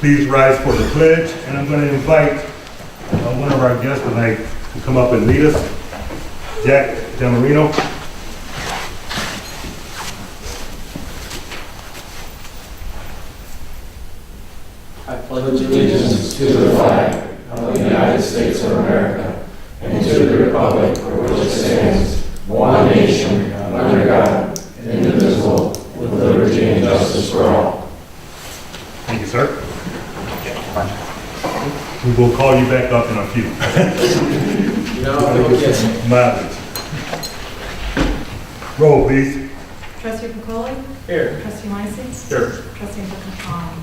Please rise for the pledge, and I'm going to invite one of our guests tonight to come up and lead us, Jack Damarino. I pledge allegiance to the flag of the United States of America and to the republic for which it stands, one nation, under God, indivisible, with liberty and justice for all. Thank you, sir. We will call you back up in a few. Mileage. Roll, please. Trustee Pacoli? Here. Trustee Meissy? Here. Trustee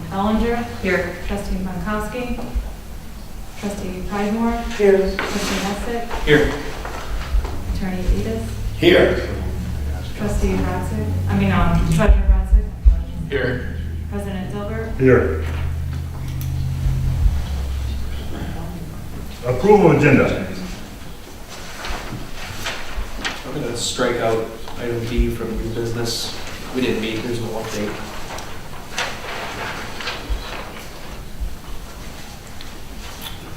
Bellinger? Here. Trustee Pankowski? Trustee Pridemore? Here. Trustee Hessek? Here. Attorney Edith? Here. Trustee Ratzick? Treasurer Ratzick? Here. President Dilbert? Here. Approval agenda. I'm going to strike out item B from new business. We didn't meet, there's no update.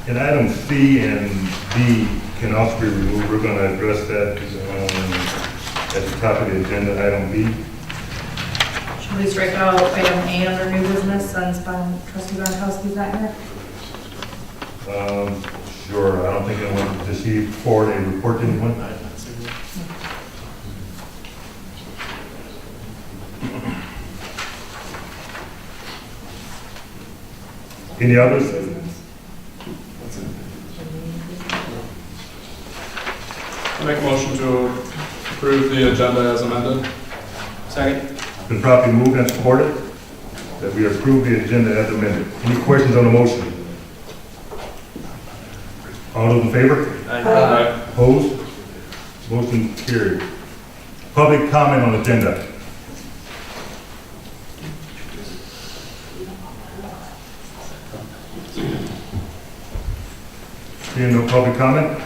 And item C and D can also be removed. We're going to address that at the top of the agenda, item B. Should we strike out item A under new business since trustee Gronkowski's not here? Sure, I don't think anyone, does he forward a report to anyone? Any others? I make a motion to approve the agenda as amended. Second? It's been properly moved and supported that we approve the agenda as amended. Any questions on the motion? All those in favor? Aye. Opposed? Motion carried. Public comment on agenda. Seeing no public comment?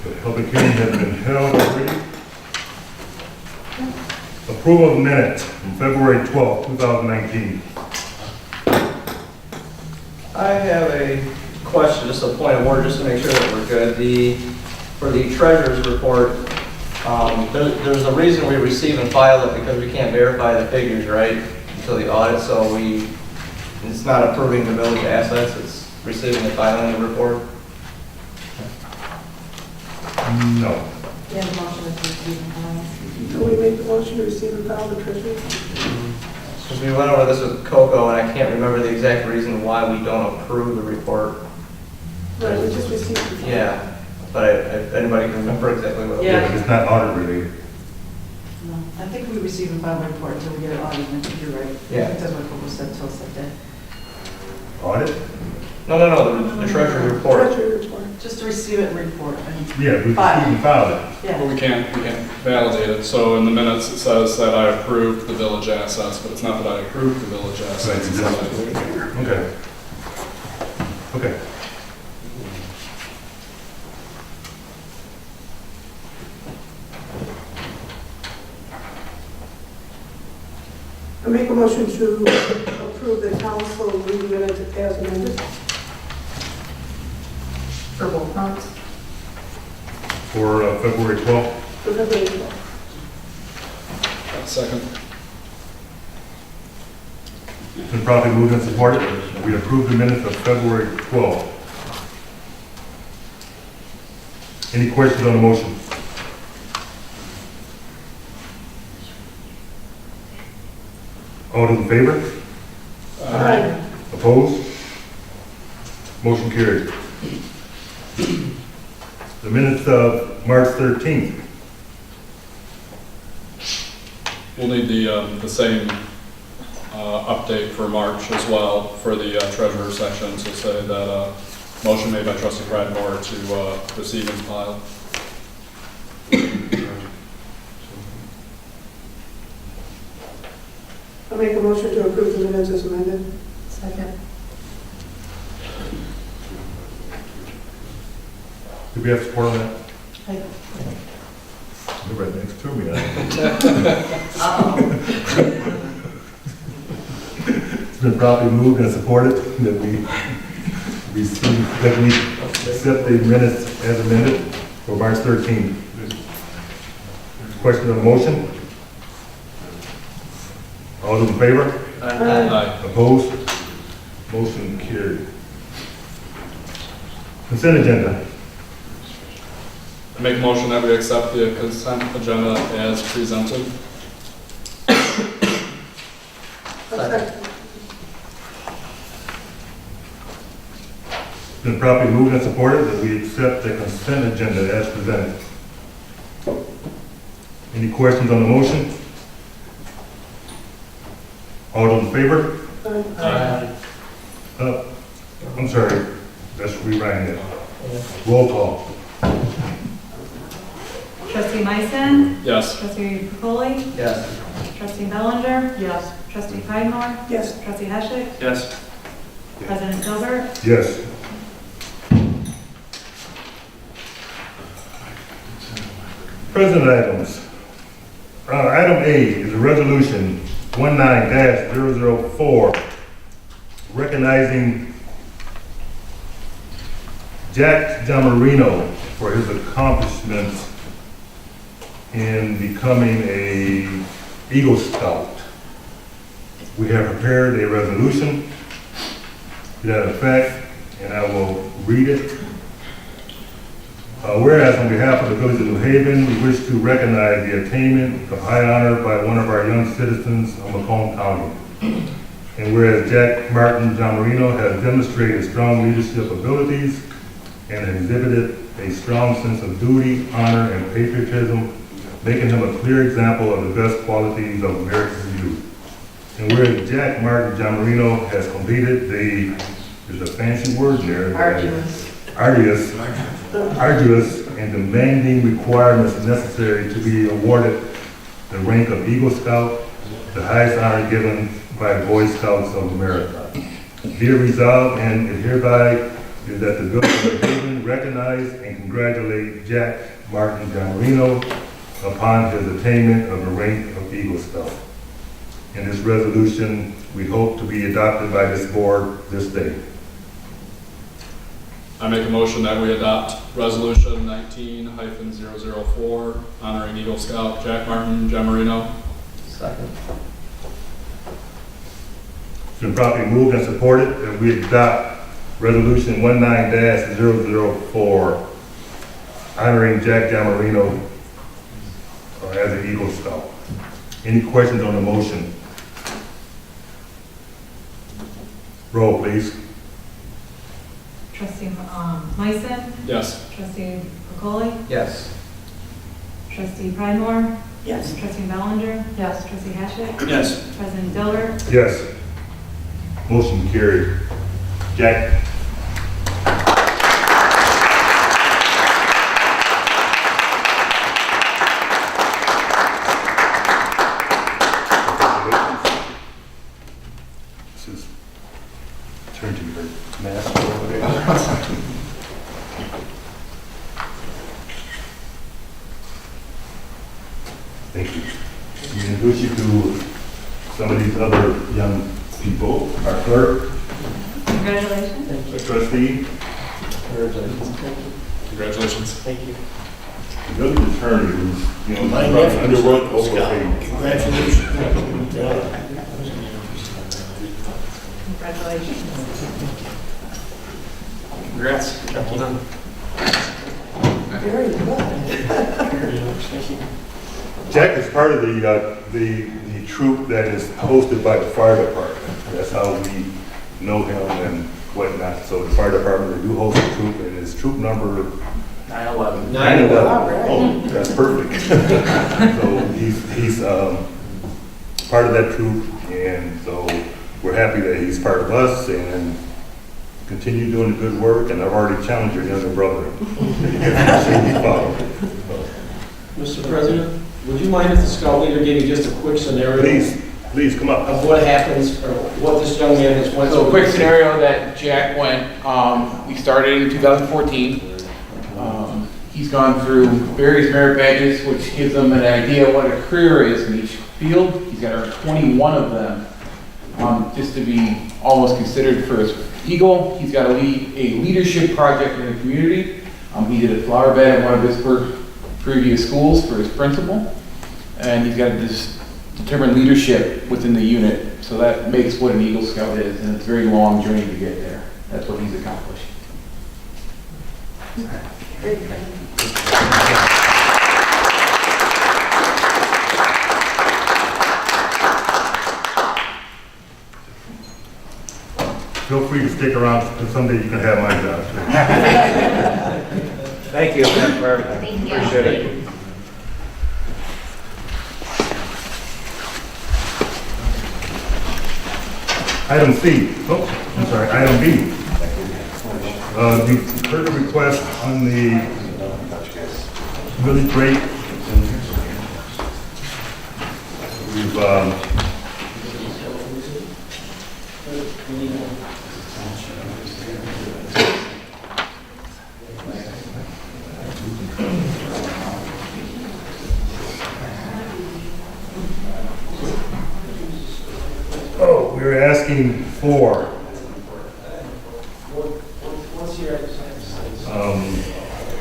The public hearing has been held already. Approval of minutes from February 12th, 2019. I have a question, just a point of order, just to make sure that we're good. For the treasurer's report, there's a reason we receive and file it because we can't verify the figures, right, until the audit, so it's not approving the village assets, it's receiving and filing the report. No. Yeah, the motion is received and filed. Do we make the motion to receive and file the treasury? Because we went over this with Coco, and I can't remember the exact reason why we don't approve the report. Right, we just received it. Yeah, but if anybody can remember exactly what. Yeah, but it's not audit related. No, I think we receive and file a report until we get it audited, I think you're right. Yeah. I think that's what Coco said, till said that. Audit? No, the treasurer's report. Treasury report. Just to receive it and report, and, Yeah, we received and filed it. yeah. But we can't validate it. So in the minutes, it says that I approved the village assets, but it's not that I approved the village assets. It's that I approved it. Okay. Okay. I make a motion to approve the council meeting minutes as amended. For both months? For February 12th. For February 12th. Second. It's been properly moved and supported. We approve the minutes of February 12th. Any questions on the motion? All those in favor? Aye. Opposed? Motion carried. The minutes of March 13th. We'll need the same update for March as well for the treasurer section to say that motion made by trustee Pridemore to receive and file. I make a motion to approve the minutes as amended. Second. Do we have support on that? Aye. You're right next to me. It's been properly moved and supported that we accept the minutes as amended for March 13th. Question on the motion? All those in favor? Aye. Opposed? Motion carried. Consent agenda. I make a motion that we accept the consent agenda as presented. It's been properly moved and supported that we accept the consent agenda as presented. Any questions on the motion? All those in favor? I'm sorry, let's rewrite it. Roll call. Trustee Meissen, Yes. trustee Pacoli, Yes. trustee Bellinger, Yes. trustee Pridemore, Yes. trustee Heschel, Yes. President Gilbert, Yes. President items. Item A is a resolution 19-004 recognizing Jack Jamarino for his accomplishments in becoming a Eagle Scout. We have prepared a resolution to that effect, and I will read it. Whereas on behalf of the Village of New Haven, we wish to recognize the attainment of high honor by one of our young citizens of Macomb County. And whereas Jack Martin Jamarino has demonstrated strong leadership abilities and exhibited a strong sense of duty, honor, and patriotism, making him a clear example of the best qualities of America's youth. And whereas Jack Martin Jamarino has completed there's a fancy word there. Arduous and demanding requirements necessary to be awarded the rank of Eagle Scout, the highest honor given by Boy Scouts of America. Be it resolved and it hereby is that the Village of Haven recognize and congratulate Jack Martin Jamarino upon his attainment of the rank of Eagle Scout. In this resolution, we hope to be adopted by this board this day. I make a motion that we adopt Resolution 19-004 honoring Eagle Scout Jack Martin Jamarino. Second. It's been properly moved and supported that we adopt Resolution 19-004 honoring Jack Jamarino as an Eagle Scout. Any questions on the motion? Roll, please. trustee Meissen, Yes. trustee Pacoli, Yes. trustee Pridemore, Yes. trustee Bellinger, Yes. trustee Heschel, Yes. President Gilbert, Yes. Motion carried. Jack? This is, turn to your mask over there. Thank you. We introduce you to some of these other young people. Our clerk, congratulations. our trustee, Congratulations. Thank you. the village attorney who's, My probably nephew underworked, was a Scout. overpaid. Congratulations. Congratulations. Congrats. Well done. Very good. Jack is part of the troop that is hosted by the fire department. That's how we know him and whatnot. So the fire department, they do host a troop, and his troop number 9/11. 9/11. Oh, that's perfect. So he's part of that troop, and so we're happy that he's part of us and continue doing the good work. And I've already challenged your younger brother. Mr. President, would you mind if the scout leader gave me just a quick scenario Please come up. of what happens, or what this young man has went through? So a quick scenario that Jack went, we started in 2014. He's gone through various merit badges, which gives him an idea what a career is in each field. He's got 21 of them. just to be almost considered for his Eagle. He's got a leadership project in the community. He did a flower bed at one of his previous schools for his principal, and he's got this determined leadership within the unit. So that makes what an Eagle Scout is, and it's a very long journey to get there. That's what he's accomplished. Great, thank you. Feel free to stick around, because someday you can have my job. Thank you for everything. Appreciate it. Item C, item B. You've heard the request on the millage rate. We've, we're asking for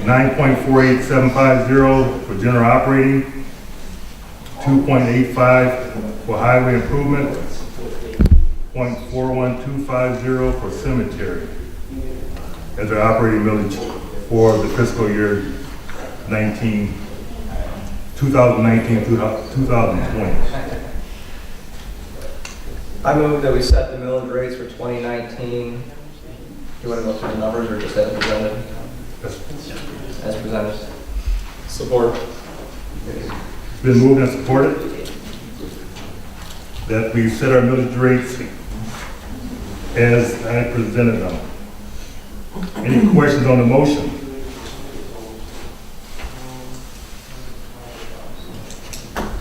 9.48750 for general operating, 2.85 for highway improvement, 0.41250 for cemetery as our operating millage for the fiscal year 2019 through 2020. I move that we set the millage rates for 2019. You want to go through the numbers or just as presented? As presented. Support. It's been moved and supported that we set our millage rates as I presented them. Any questions on the motion?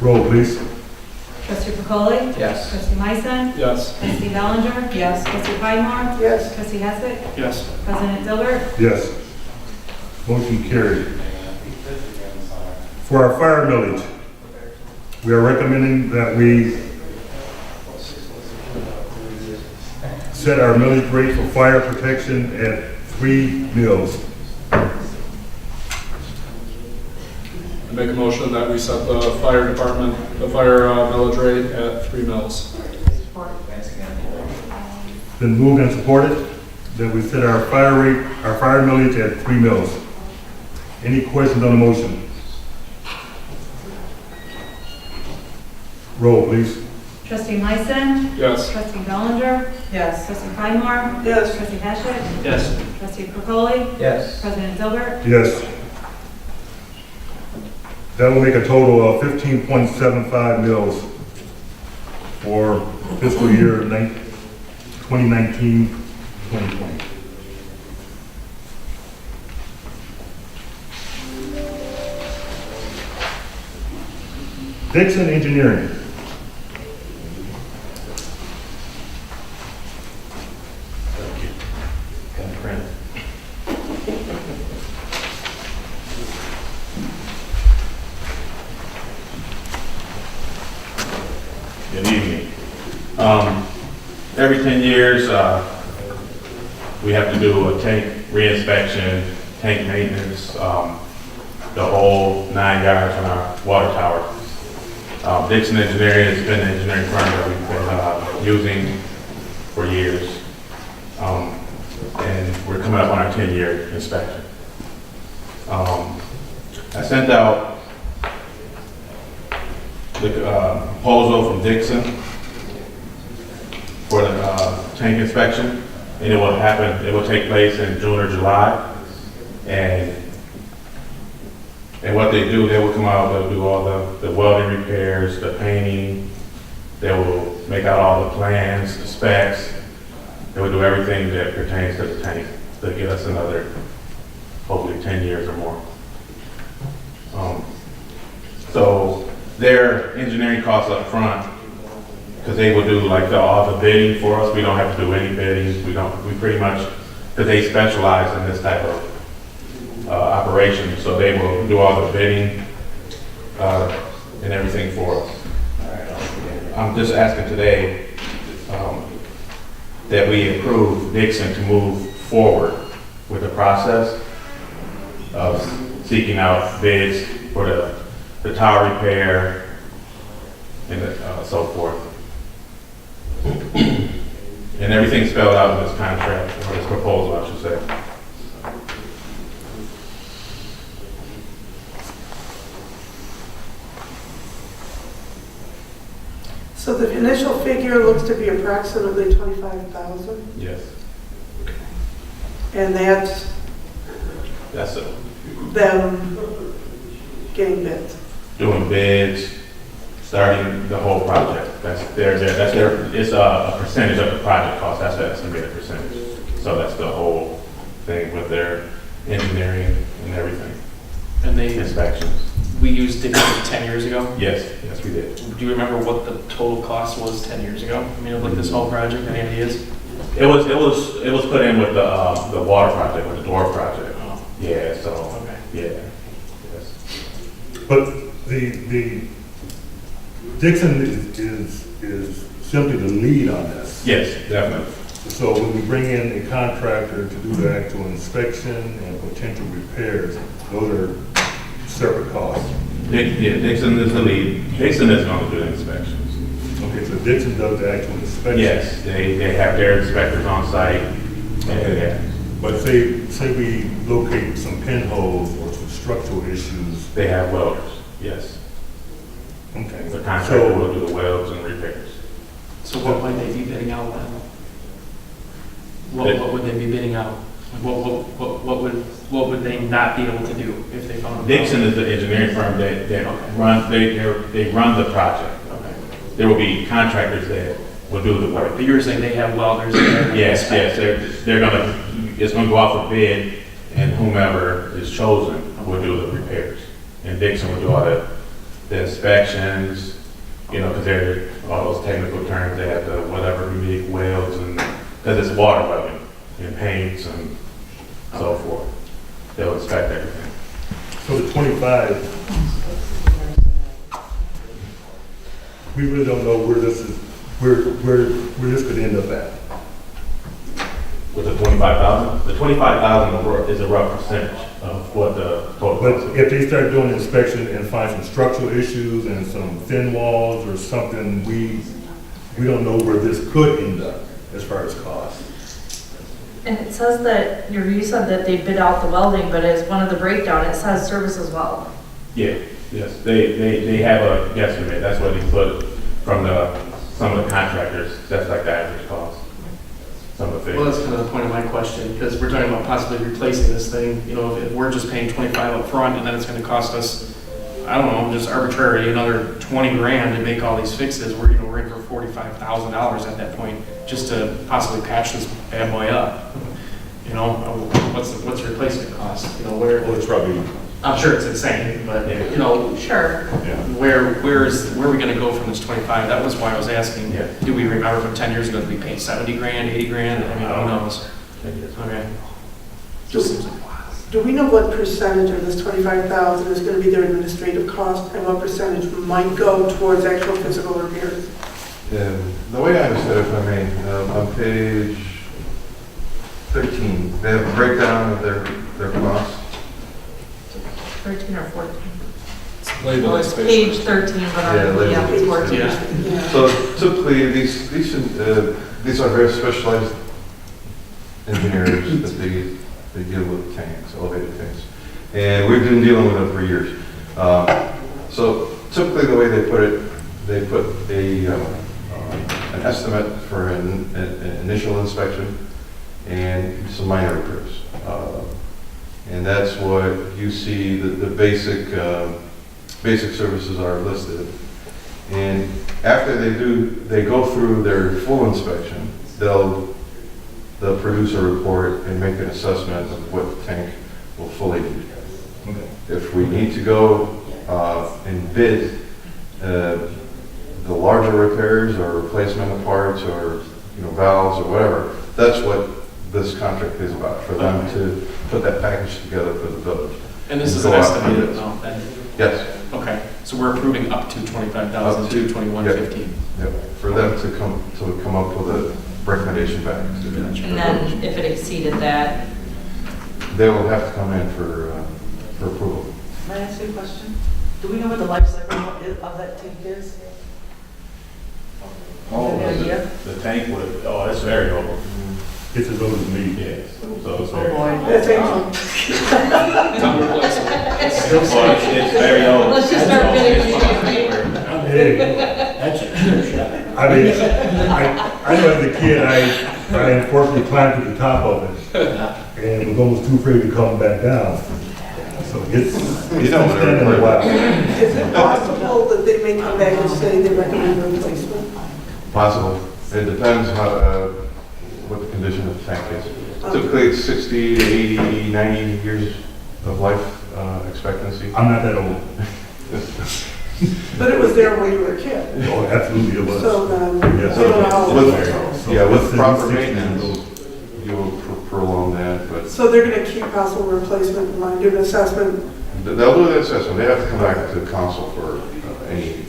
Roll, please. Trustee Pacoli? Yes. Trustee Meissen? Yes. Trustee Bellinger? Yes. Trustee Pridemore? Yes. Trustee Hessick? Yes. President Dilbert? Yes. Motion carried. For our fire millage, we are recommending that we set our millage rate for fire protection at 3 mills. I make a motion that we set the fire department, the fire millage rate at 3 mills. Been moved and supported that we set our fire millage at 3 mills. Any questions on the motion? Roll, please. Trustee Meissen? Yes. Trustee Bellinger? Yes. Trustee Pridemore? Yes. Trustee Hessick? Yes. Trustee Pacoli? Yes. President Dilbert? Yes. That will make a total of 15.75 mills for fiscal year 2019-2020. Dixon Engineering. Good evening. Every 10 years, we have to do a tank reinspection, tank maintenance, the whole 9 yards on our water tower. Dixon Engineering has been an engineering firm that we've been using for years. And we're coming up on our 10-year inspection. I sent out the proposal from Dixon for the tank inspection, and it will take place in June or July. And what they do, they will come out, they'll do all the welding repairs, the painting, they will make out all the plans, the specs, they will do everything that pertains to the tank to get us another, hopefully 10 years or more. So their engineering costs up front, because they will do like all the bidding for us. We don't have to do any bidding. We pretty much, because they specialize in this type of operation, so they will do all the bidding and everything for us. I'm just asking today, that we approve Dixon to move forward with the process of seeking out bids for the tower repair and so forth. And everything's spelled out in this contract, or this proposal, I should say. So the initial figure looks to be approximately 25,000, Yes, and that's that's it. them getting bids. Doing bids, starting the whole project. That's their, it's a percentage of the project cost, that's the estimated percentage. So that's the whole thing with their engineering and everything, And they, inspections. we used Dixon 10 years ago. Yes, yes, we did. Do you remember what the total cost was 10 years ago? I mean, of like this whole project, any ideas? It was put in with the water project, with the door project. Oh, Yeah, so, okay. yeah. Yes. But the Dixon is simply the lead on this. Yes, definitely. So when we bring in a contractor to do the actual inspection and potential repairs, those are separate costs. Dixon is the lead. Dixon is going to do the inspections. Okay, so Dixon does the actual inspection. Yes, they have their inspectors on site. Yeah. But say we locate some pinholes or some structural issues. They have welders, yes. Okay. The contractor will do the welds and repairs. So what might they be bidding out then? What would they be bidding out? What would they not be able to do if they found? Dixon is the engineering firm that run the project. Okay. There will be contractors that will do the work. But you're saying they have welders there? Yes, they're gonna, it's gonna go out for bid, and whomever is chosen will do the repairs. And Dixon will do all the inspections, you know, because they're, all those technical terms, they have the whatever unique welds, and, because it's water welding, and paints and so forth. They'll inspect everything. So the 25, we really don't know where this is, where this could end up at. With the 25,000, the 25,000 is a rough percentage of what the total cost But is. if they start doing inspection and find some structural issues and some thin walls or something, we don't know where this could end up as far as cost. And it says that, you said that they bid out the welding, but as one of the breakdown, it says service as well. Yeah, yes, they have a guesstimate, that's what they put from some of the contractors, that's like the average cost. Some of the Well, figures. that's kind of the point of my question, because we're talking about possibly replacing this thing. You know, if we're just paying 25 up front, and then it's going to cost us, I don't know, just arbitrarily another 20 grand to make all these fixes, we're in for $45,000 at that point, just to possibly patch this bad boy up. You know, what's the replacement cost? You know, Well, it's probably, I'm sure it's insane, but you know, Sure. yeah. where are we gonna go from this 25? That was why I was asking. Yeah. Do we remember from 10 years ago, did we pay 70 grand, 80 grand? I mean, who knows? Okay. Just seems like, wow. Do we know what percentage of this 25,000 is going to be their administrative cost, and what percentage might go towards actual physical repairs? The way I understood it, if I may, on page 13, they have a breakdown of their costs. 13 or 14. Label Well, is it's basically- page 13, but Yeah, I, label yeah, it's is 14. Yeah. So typically, these are very specialized engineers that they deal with tanks, elevated tanks. And we've been dealing with them for years. So typically, the way they put it, they put an estimate for an initial inspection and some minor repairs. And that's what you see, the basic services are listed. And after they go through their full inspection, they'll produce a report and make an assessment of what the tank will fully need. Okay. If we need to go and bid the larger repairs or replacement of parts or valves or whatever, that's what this contract is about, for them to put that package together for the village. And this is Go an out for estimated bids. amount then? Yes. Okay, so we're approving up to 25,000 Up to to- 21,15. Yep, for them to come up with recommendation back. And then if it exceeded that, They will have to come in for approval. May I ask you a question? Do we know what the life cycle of that tank is? Oh, Any idea? the tank would, oh, it's very old. It's as old as me. Yes, so it's Oh, very. boy. That's it. Time to replace it. Well, it's very old. Let's just start bidding immediately. Hey, That's a cheap shot. I mean, I know as a kid, I unfortunately climbed to the top of it and was almost too afraid to come back down. So it's You know what standing a while. Is it possible that they may come back and say they recommend a replacement? Possible. It depends what the condition of the tank is. Typically, it's 60 to 80, 90 years of life expectancy. I'm not that old. But it was there when you were a kid. Oh, absolutely it was. So then, Yes. I don't know how old it is. So Yeah, with it's in proper 60s. maintenance, you'll prolong that, but So they're gonna keep possible replacement in mind, do an assessment. they'll do the assessment. They have to come back to council for any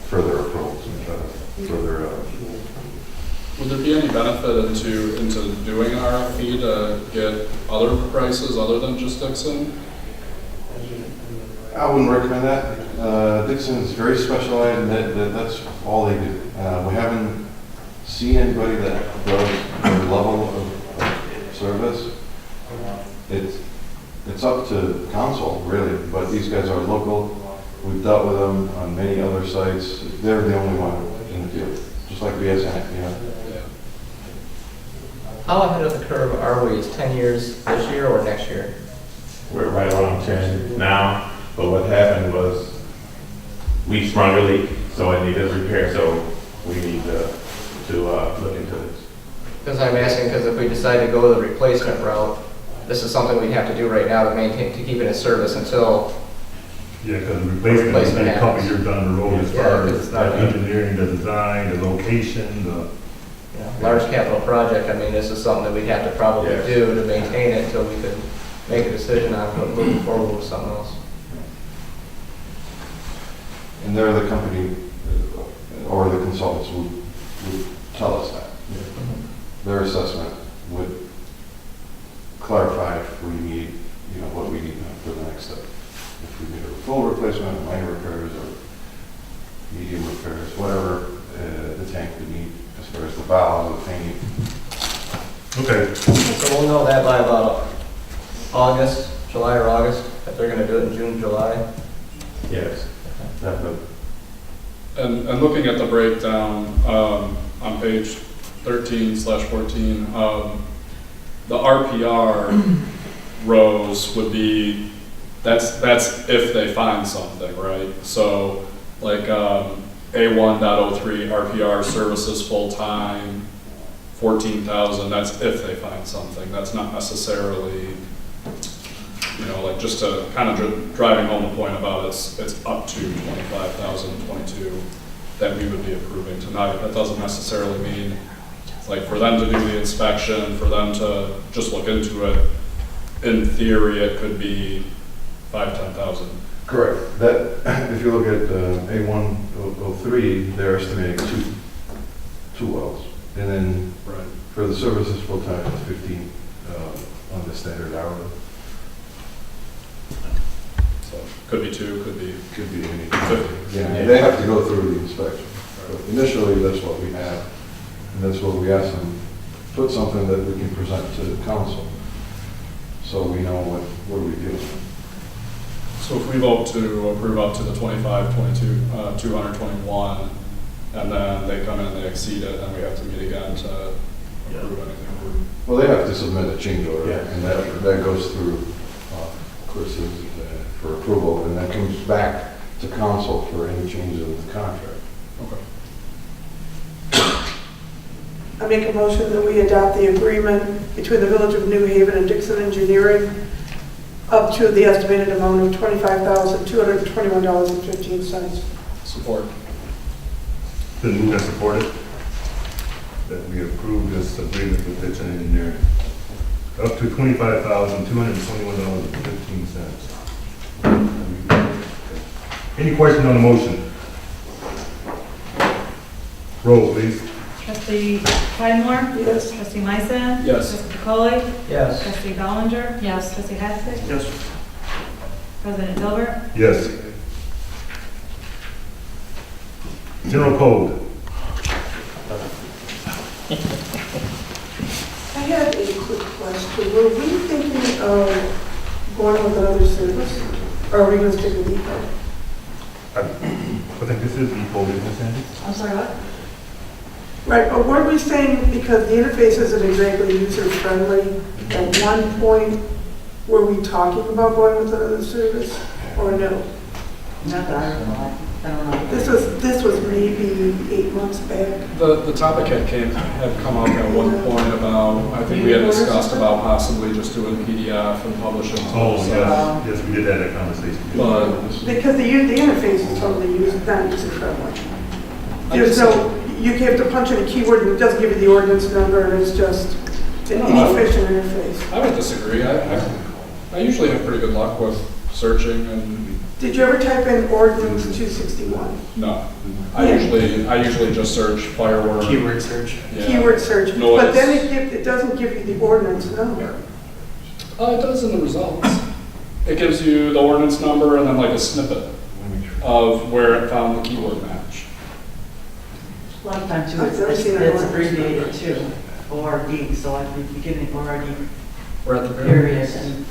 further approvals and further. Would there be any benefit into doing an RFP to get other prices other than just Dixon? I wouldn't recommend that. Dixon is very specialized, and that's all they do. We haven't seen anybody that does their level of service. It's up to council, really, but these guys are local. We've dealt with them on many other sites. They're the only one in the field, just like BSN, you know. How ahead of the curve are we? Is 10 years this year or next year? We're right around 10 now, but what happened was we sprung a leak, so it needed repair, so we need to look into this. Because I'm asking, because if we decide to go the replacement route, this is something we have to do right now to maintain, to keep it in service until, Yeah, because the replacement is a couple years down the road as Yeah, far it's as not- the engineering, the design, the location, the, you know, large capital project. I mean, this is something that we'd have to probably Yes. do to maintain it until we could make a decision on moving forward with something else. And they're the company, or the consultants would tell us that. Their assessment would clarify if we need, you know, what we need for the next step. If we need a full replacement, minor repairs, or medium repairs, whatever the tank would need as far as the valve, the painting. okay. So we'll know that by about August, July or August, if they're gonna do it in June, July. Yes. Definitely. And looking at the breakdown on page 13/14, the RPR rows would be, that's if they find something, right? So like A1.03 RPR services full-time, 14,000, that's if they find something. That's not necessarily, you know, like just to kind of driving home the point about it's up to 25,022 that we would be approving tonight. That doesn't necessarily mean, like, for them to do the inspection, for them to just look into it. In theory, it could be 5,000-10,000. Correct. That, if you look at A103, they're estimating two wells. And then Right. for the services full-time, it's 15 on the standard hourly. So could be 2, could be Could be any. 50. Yeah, they have to go through the inspection. But initially, that's what we have. And that's what we ask them, put something that we can present to the council. So we know what are we dealing with. So if we vote to approve up to the 25, 22, 221, and then they come in and they exceed it, then we have to meet again to approve anything. Well, they have to submit a change order, Yes. and that goes through Chris's for approval, and that comes back to council for any changes in the contract. Okay. I make a motion that we adopt the agreement between the Village of New Haven and Dixon Engineering up to the estimated amount of $25,221.15. Support. Been moved and supported that we approve this agreement with Dixon Engineering. Up to $25,221.15. Any question on the motion? Roll, please. Trustee Pridemore? Yes. Trustee Meissen? Yes. Trustee Polly? Yes. Trustee Ballinger? Yes. Trustee Hatchett? Yes. President Dilbert? Yes. General Code. I had a quick question. Were we thinking of going with another service? Or are we going to stick with EPO? I think this is EPO, isn't it, Sandy? I'm sorry, what? Right, but weren't we saying because the interface isn't exactly user-friendly, at one point, were we talking about going with another service, or no? Not that I recall. I don't know. This was maybe 8 months back. The topic had come up at one point about, I think we had discussed about possibly just doing PDF and publishing. Oh, yes, we did have that conversation. But Because the interface is totally not user-friendly. There's no, you have to punch in a keyword and it doesn't give you the ordinance number, and it's just an inefficient interface. I would disagree. I usually have pretty good luck with searching and, Did you ever type in ordinance 261? no. I usually just search firework. Keyword search. Yeah. Keyword search, Noise. but then it doesn't give you the ordinance number. It does in the results. It gives you the ordinance number and then like a snippet of where it found the keyword match. A lot of times too, I've never seen an it's ordinance abbreviated too, ORD, so I'd be beginning ORD We're at the very period, and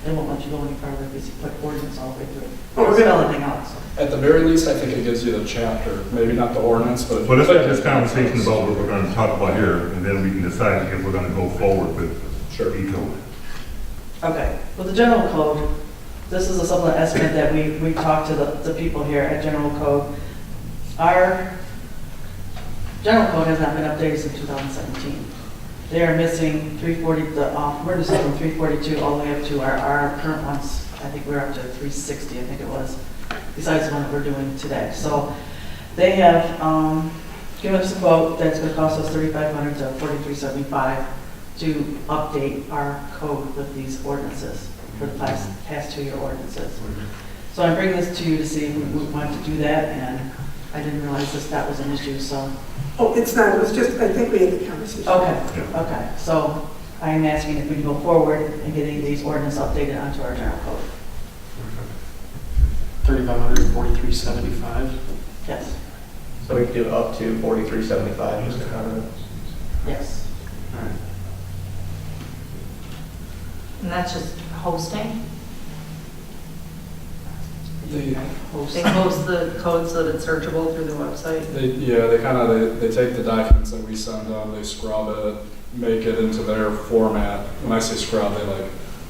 they won't let you go any farther because you put ordinance all the way through. Oh, Or really? spell anything out, so. At the very least, I think it gives you the chapter, maybe not the ordinance, but. if Well, you let's have click this it- conversation about what we're going to talk about here, and then we can decide if we're going to go forward with EPO. Okay, with the general code, this is a supplement estimate that we talked to the people here at general code. Our general code has not been updated since 2017. They are missing 340, we're just from 342 all the way up to our current ones. I think we're up to 360, I think it was, besides the one that we're doing today. So they have given us a quote that's going to cost us $3,500 to $4,375 to update our code with these ordinances for the past 2-year ordinances. So I'm bringing this to you to see if we want to do that, and I didn't realize that was an issue, so. Oh, it's not, it was just, I think we had the conversation. Okay, so I'm asking if we can go forward and getting these ordinance updated onto our general code. 3,500, 4,375. Yes, So we can do up to 4375, just to cover it. yes. All right. And that's just hosting? They Hosting. host the code so that it's searchable through the website? They take the documents that we send them, they scrub it, make it into their format. When I say scrub,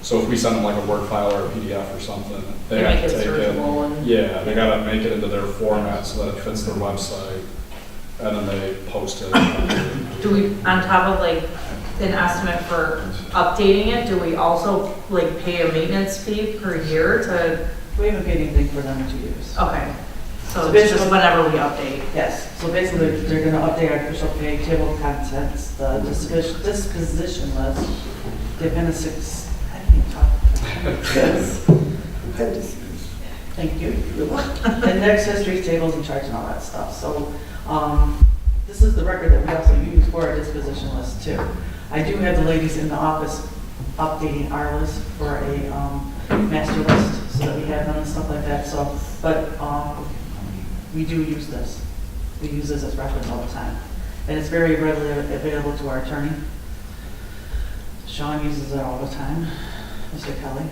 so if we send them like a Word file or a PDF or something, they They have make to it take searchable and. Yeah, they gotta make it into their format so that it fits their website, and then they post it. Do we, on top of like an estimate for updating it, do we also like pay a maintenance fee per year to, We haven't paid anything for them in 2 years. okay. So So it's basically- just whenever we update. Yes, so basically, they're gonna update our official pay, table of contents, the disposition list, the appendices, I can't talk. Yes. Appendices. Thank you. Index history, tables, and charts, and all that stuff. So, this is the record that we also use for our disposition list too. I do have the ladies in the office updating our list for a master list, so that we have them and stuff like that, so, but, we do use this. We use this as reference all the time. And it's very readily available to our attorney. Sean uses it all the time, Mr. Kelly.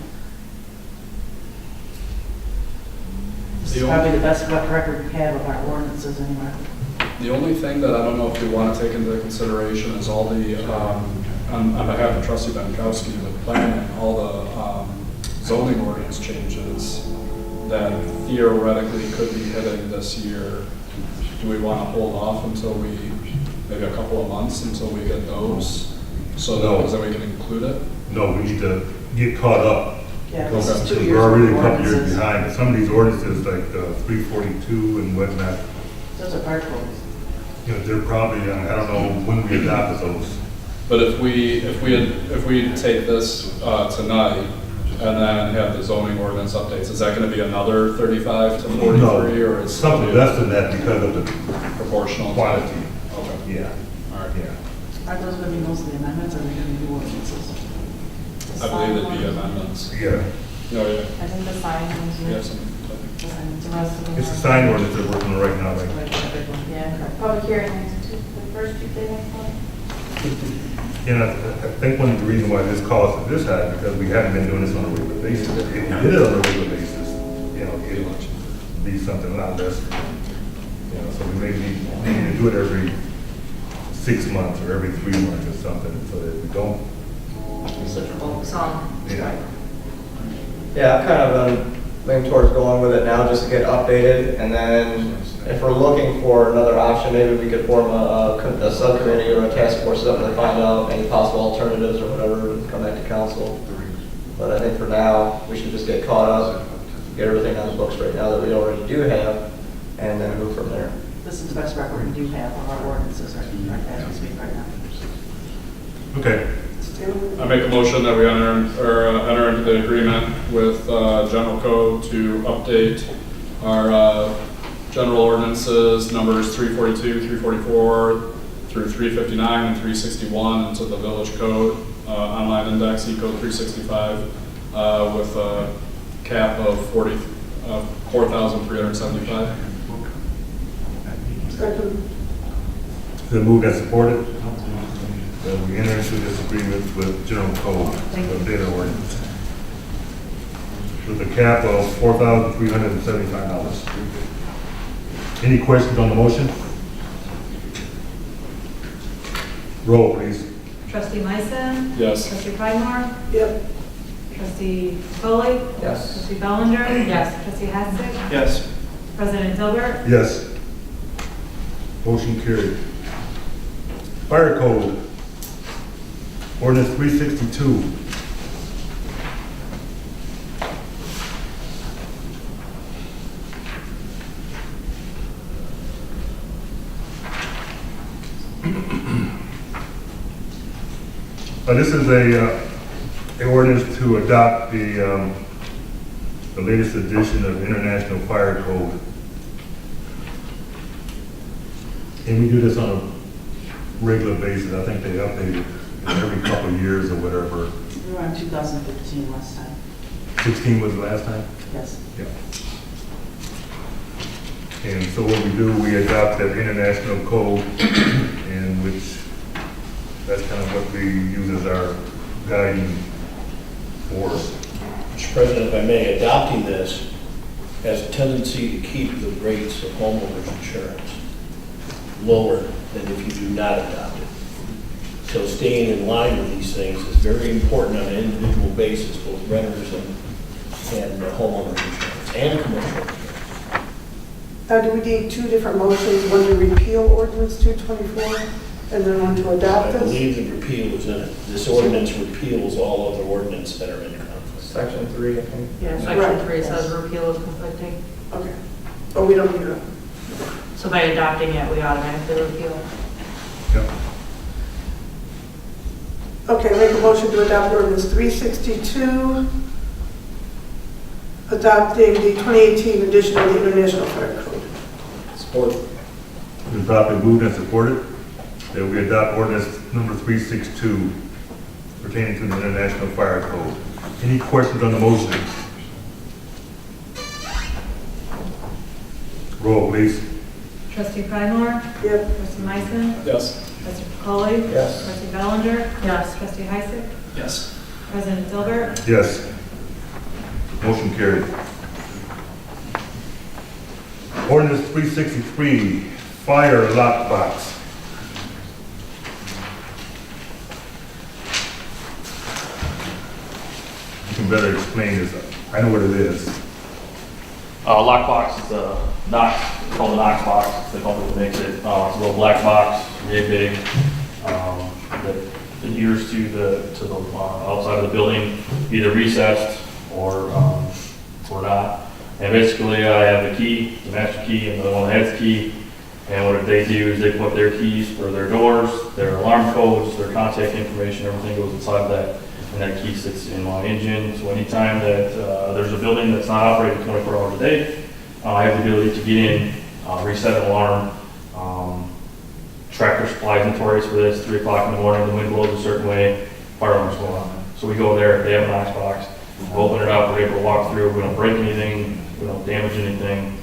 This is probably the best record we have of our ordinances anyway. The only thing that I don't know if we want to take into consideration is all the, on behalf of trustee Benkowski with planning, all the zoning ordinance changes that theoretically could be hitting this year. Do we want to hold off until maybe a couple of months until we get those? So that we can include it? No, we need to get caught up. Yeah, this is 2 Because years. we're already a of couple years ordinances. behind. Some of these ordinances, like 342 and whatnot, Those are part codes. they're probably, I don't know when we adopted those. But if we take this tonight and then have the zoning ordinance updates, is that going to be another 35 to 43, or is Something less than that because of the proportional? quantity. Okay. Yeah. Yeah, Are those going to be mostly amendments, or are they going to be ordinances? I believe it'd be amendments. yeah. Oh, yeah. I think the sign ones, We have some, the rest of them. It's a sign ordinance they're working on right now, right? Yeah. Public hearing next Tuesday, the first Tuesday next month. And I think one of the reasons why this cost is this high, because we haven't been doing this on a regular basis. If we did it on a regular basis, you know, it would be something a lot less. You know, so we may need to do it every 6 months or every 3 months or something, so that we don't, Such a bulk sum. yeah. Yeah, I've kind of leaning towards going with it now just to get updated, and then if we're looking for another option, maybe we could form a subcommittee or a task force up to find out any possible alternatives or whatever, and come back to council. But I think for now, we should just get caught up, get everything on the books right now that we already do have, and then move from there. This is the best record we do have of our ordinances right as we speak right now. Okay, I make a motion that we enter into the agreement with General Code to update our general ordinances, numbers 342, 344, through 359 and 361 into the village code, online index, E-code 365, with a cap of 4,375. Second. then moved and supported. That we enter into this agreement with General Code, of data ordinance. With a cap of $4,375. Any questions on the motion? Roll, please. Trustee Meissen? Yes. Trustee Pridemore? Yep. Trustee Foley? Yes. Trustee Bellinger? Yes. Trustee Hassick? Yes. President Dilbert? Yes. Motion carried. Fire code, ordinance 362. This is an ordinance to adopt the latest edition of International Fire Code. And we do this on a regular basis. I think they update it every couple of years or whatever. We were on 2015 last time. 16 was the last time? Yes. Yeah. And so what we do, we adopt that international code in which that's kind of what we use as our guiding force. Mr. President, if I may, adopting this has a tendency to keep the rates of homeowners insurance lower than if you do not adopt it. So staying in line with these things is very important on an individual basis, both renters and homeowners insurance and commercial insurance. Now, do we need two different motions, one to repeal ordinance 224 and then one to adopt I this? believe the repeal is in it. This ordinance repeals all other ordinances that are in conflict. Section 3, I think. Yeah, Right. section 3 says repeal is conflicting. Okay. Oh, we don't need it. So by adopting it, we automatically repeal. Yep. Okay, make a motion to adopt ordinance 362, adopting the 2018 edition of the International Fire Code. Support. It's properly moved and supported that we adopt ordinance number 362 pertaining to the International Fire Code. Any questions on the motion? Roll, please. Trustee Pridemore? Yep. Trustee Meissen? Yes. Trustee Foley? Yes. Trustee Bellinger? Yes. Trustee Hassick? Yes. President Dilbert? Yes. Motion carried. Ordinance 363, fire lockbox. You can better explain this. I know what it is. Lockbox is a Knox, it's called a Knox box, it's the company that makes it. It's a little black box, really big, that adheres to the outside of the building, either recessed or not. And basically, I have the key, the master key, and the one that has the key. And what they do is they put their keys for their doors, their alarm codes, their contact information, everything goes inside that. And that key sits in my engine. So anytime that there's a building that's not operating 24 hours a day, I have the ability to get in, reset an alarm, Tractor Supply is notorious for this, 3 o'clock in the morning, the wind blows a certain way, fire alarm's going on. So we go there, they have a Knox box, we open it up, we're able to walk through, we don't break anything, we don't damage anything.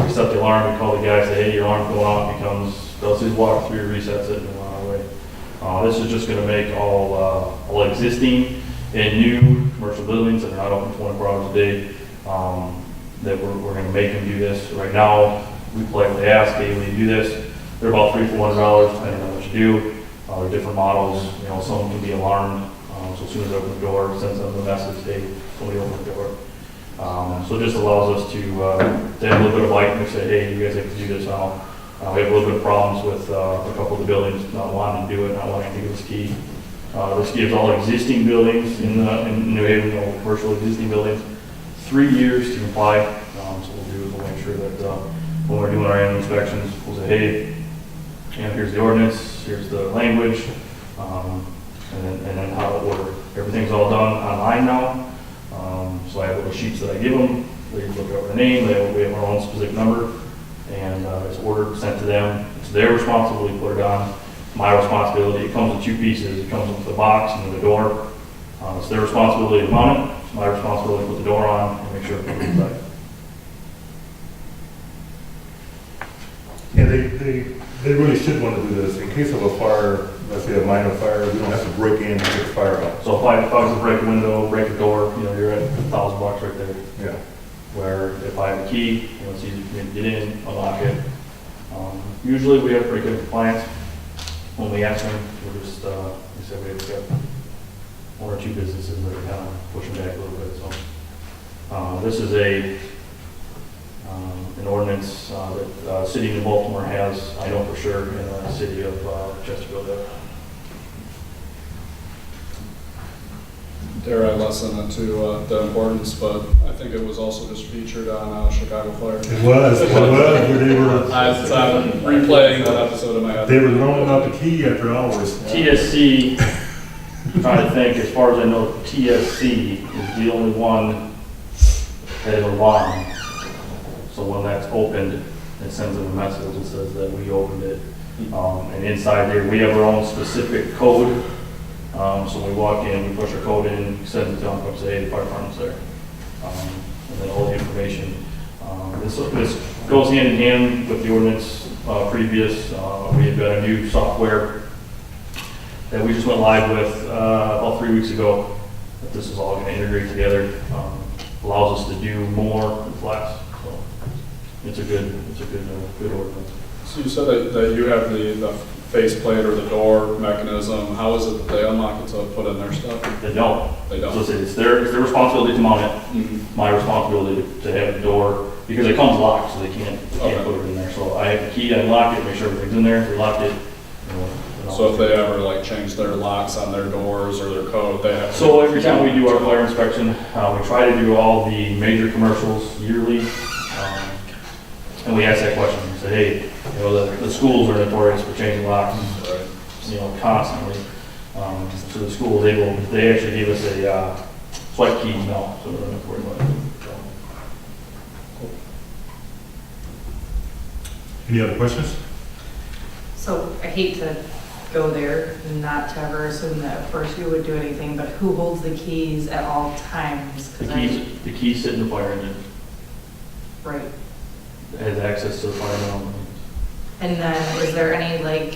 We set the alarm, we call the guy, say, hey, your alarm's going off, he comes, does his walk through, resets it, and we're on our way. This is just gonna make all existing and new commercial buildings that are not open 24 hours a day, that we're gonna make them do this. Right now, we politely ask, hey, will you do this? They're about $300-$400, depending on what you do. They're different models, you know, some can be alarmed, so as soon as they open the door, it sends them the message, hey, somebody open the door. So it just allows us to have a little bit of light and say, hey, you guys have to do this now. We have a little bit of problems with a couple of the buildings not wanting to do it, not wanting to give us a key. This gives all existing buildings in New Haven, all commercial existing buildings, 3 years to comply. So what we'll do is we'll make sure that when we're doing our annual inspections, we'll say, hey, here's the ordinance, here's the language, and then how to order. Everything's all done online now. So I have little sheets that I give them. They look over the name, we have our own specific number, and it's ordered, sent to them. It's their responsibility to put it on. It's my responsibility. It comes in 2 pieces. It comes with the box and the door. It's their responsibility to mount it. It's my responsibility to put the door on and make sure it's inside. And they really should want to do this in case of a fire, let's say a minor fire, we don't have to break in and get the fire out. So if I was to break a window, break a door, you know, you're at $1,000 right there. Yeah. Where if I have a key, you know, it's easy for me to get in, unlock it. Usually we have pretty good compliance. When we ask them, we're just, we said we've got 1 or 2 businesses that are kind of pushing back a little bit, so. This is an ordinance that City of Baltimore has, I know for sure, in the City of Chesterfield. Dare I lessen it to the importance, but I think it was also just featured on Chicago Fire. It was, where they were, I'm replaying that episode in my head. they were rolling out the key after hours. TSC, I'm trying to think, as far as I know, TSC is the only one that is alarmed. So when that's opened, it sends them a message that says that we opened it. And inside there, we have our own specific code. So when we walk in, we push our code in, send it to them, and say, hey, the fire department's there. And then all the information. This goes hand in hand with the ordinance previous. We have got a new software that we just went live with about 3 weeks ago. That this is all going to integrate together. Allows us to do more with less. So it's a good ordinance. So you said that you have the faceplate or the door mechanism. How is it that they unlock it to put in their stuff? They don't. They don't. So it's their responsibility to mount it. My responsibility to have the door, because it comes locked, so they can't put it in there. So I have the key, I unlock it, make sure everything's in there. If we locked it, So if they ever like change their locks on their doors or their code, they have to. So every time we do our fire inspection, we try to do all the major commercials yearly. And we ask that question. We say, hey, you know, the schools are notorious for changing locks, you know, constantly. So the school, they actually gave us a swipe key now, so we don't have to worry about it. Any other questions? So I hate to go there, not to ever assume that at first you would do anything, but who holds the keys at all times? 'Cause The keys sit in the fire engine. Right. It has access to the fire element. And then is there any like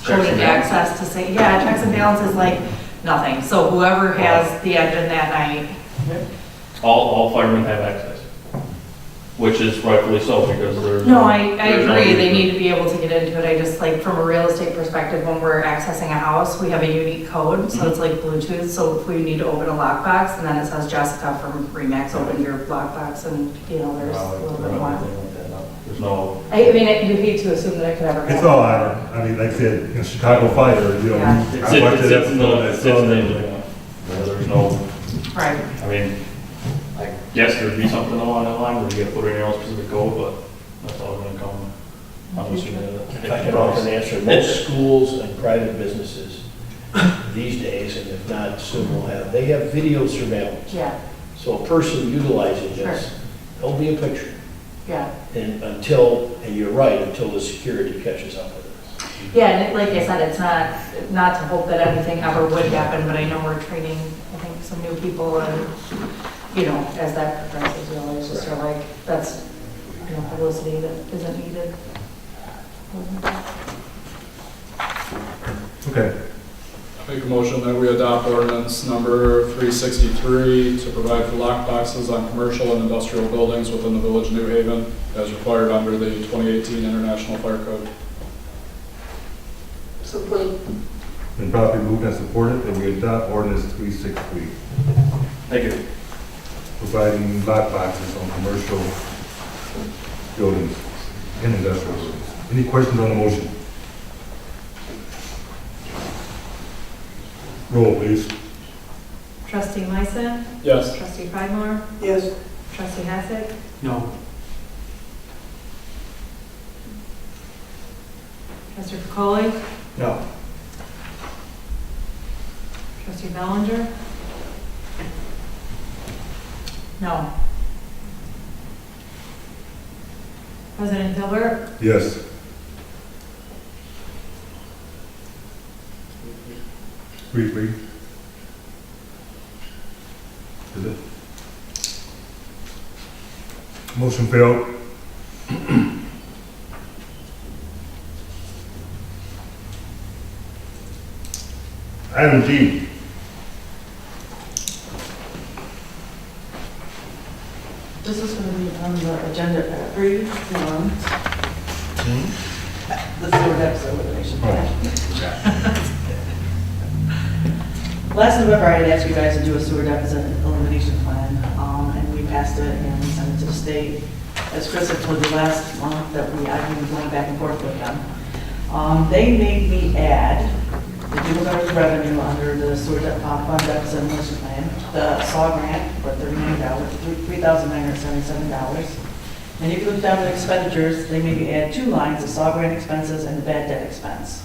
Checks and coded balances. access to say, yeah, checks and balances, like nothing. So whoever has the engine that night, All firemen have access, which is rightfully so because there's. no, I there's no agree, they reason. need to be able to get into it. I just like, from a real estate perspective, when we're accessing a house, we have a unique code, so it's like Bluetooth. So if we need to open a lockbox, and then it says Jessica from Remax opened your lockbox, and you know, there's a little bit more. There's no. I mean, you hate to assume that it could ever happen. It's all out. I mean, like I said, in Chicago Fire, you know, Yeah. I watched that It's in episode, the, I it's saw in the, that. there's no, Right. I mean, I guess there'd be something along that line where you gotta put in your own specific code, but that's all gonna come. I'm assuming that. If I can offer an answer, most schools and private businesses these days, and if not soon will have, they have video surveillance. Yeah, So a person utilizing this, Sure. there'll be a picture. yeah. And you're right, until the security catches up with it. Yeah, and like I said, it's not to hope that anything ever would happen, but I know we're training, I think, some new people and, you know, as that progresses, really, it's just sort of like, that's, you know, publicity that isn't needed. Okay. Make a motion that we adopt ordinance number 363 to provide for lock boxes on commercial and industrial buildings within the Village of New Haven as required under the 2018 International Fire Code. Support. Been properly moved and supported that we adopt ordinance 363, Thank you. providing lock boxes on commercial buildings and industrial buildings. Any questions on the motion? Roll, please. Trustee Meissen? Yes. Trustee Pridemore? Yes. Trustee Hassick? No. Trustee Foley? No. Trustee Bellinger? No. President Gilbert? Yes. Briefly. Is it? Motion failed. Item G. This is going to be on the agenda every month. The sewer deficit elimination plan. Last November, I had asked you guys to do a sewer deficit elimination plan, and we passed it and we sent it to the state. As Chris had told you last month, that I've been going back and forth with them. They made me add the $2 revenue under the sewer fund deficit elimination plan, the SAW grant for $3,977. And if you look down at expenditures, they made me add 2 lines, the SAW grant expenses and the bad debt expense.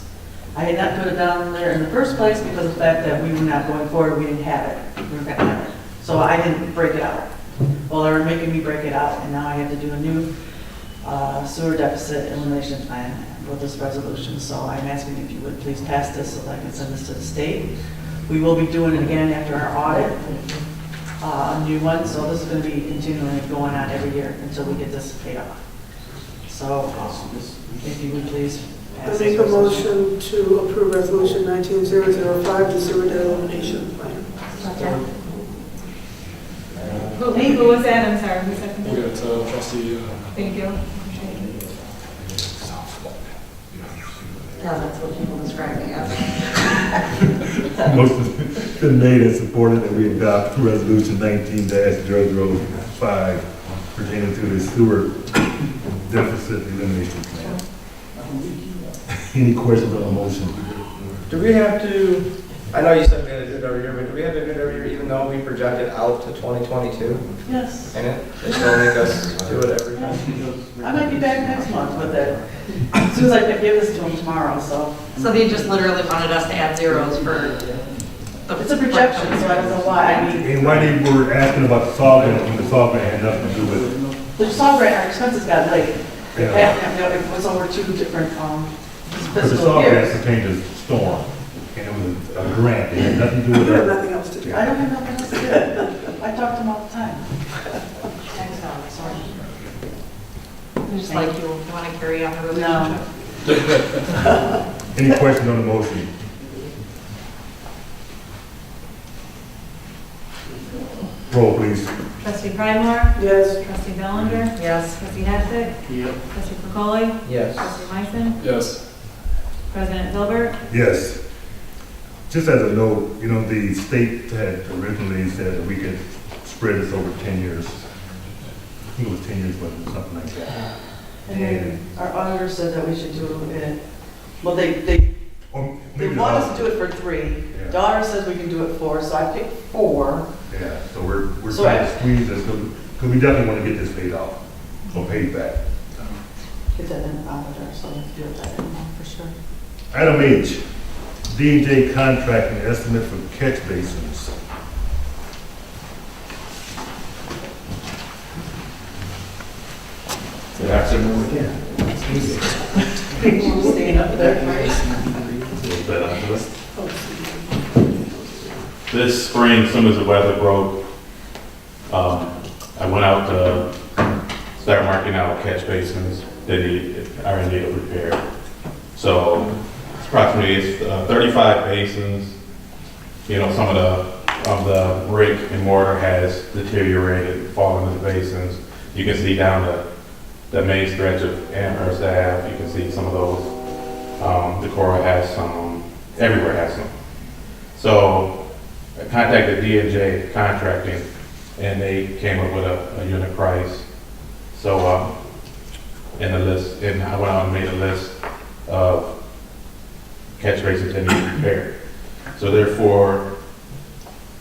I had not put it down there in the first place because of the fact that we were not going forward, we didn't have it. We were gonna have it. So I didn't break it out. Well, they were making me break it out, and now I have to do a new sewer deficit elimination plan with this resolution. So I'm asking if you would please pass this so that I can send this to the state. We will be doing it again after our audit, a new one. So this is gonna be continually going on every year until we get this paid off. So if you would please I pass make this a resolution. motion to approve resolution 19005, the sewer debt elimination plan. Okay. Who was that? I'm sorry, who seconded? We got trustee, Thank you. Yeah, that's what people describe me as. Motion's been made and supported that we adopt resolution 19-005 pertaining to the sewer deficit elimination plan. Any questions on the motion? Do we have to, I know you said we had to do it every year, but do we have to do it every year even though we project it out to 2022? Yes. And they still make us do it every time? I might be back next month with it. As soon as I can give this to them tomorrow, so. So they just literally wanted us to add zeros for the. It's a projection, so I don't know why. I mean, And why they were asking about the SAW grant, when the SAW grant had nothing to do with it? the SAW grant, our expenses got late. Yeah. It was over 2 different But the fiscal SAW grant years. pertained to storm, and it was a grant, it had nothing to do We with have it. nothing else to do. I don't have nothing else to do. I talk to them all the time. Thanks, Alex, sorry. Just like you want to carry on the No. relationship. Any questions on the motion? Roll, please. Trustee Pridemore? Yes. Trustee Bellinger? Yes. Trustee Hassick? Yep. Trustee Foley? Yes. Trustee Meissen? yes. President Gilbert? Yes. Just as a note, you know, the state had originally said that we could spread this over 10 years. I think it was 10 years, but something like that. And then our auditor said that we should do it, well, they Or They maybe want the- us to do it for 3. Yeah. Daughter says we can do it 4, so I picked 4. Yeah, so we're So trying I- to squeeze this, because we definitely want to get this paid off, or paid back. Get that in the auditor, so we can do it that for sure. Item H, D&J contracting estimate for catch basins. Good afternoon again. Staying up there. This spring, as soon as the weather broke, I went out to start marking out catch basins that are in need of repair. So it's approximately 35 basins. You know, some of the brick and mortar has deteriorated, fallen into the basins. You can see down the main stretch of Amherst Ave. You can see some of those. Decorah has some. Everywhere has some. So I contacted D&J Contracting, and they came up with a unit price. So in the list, and I went out and made a list of catch basins that need repair. So therefore,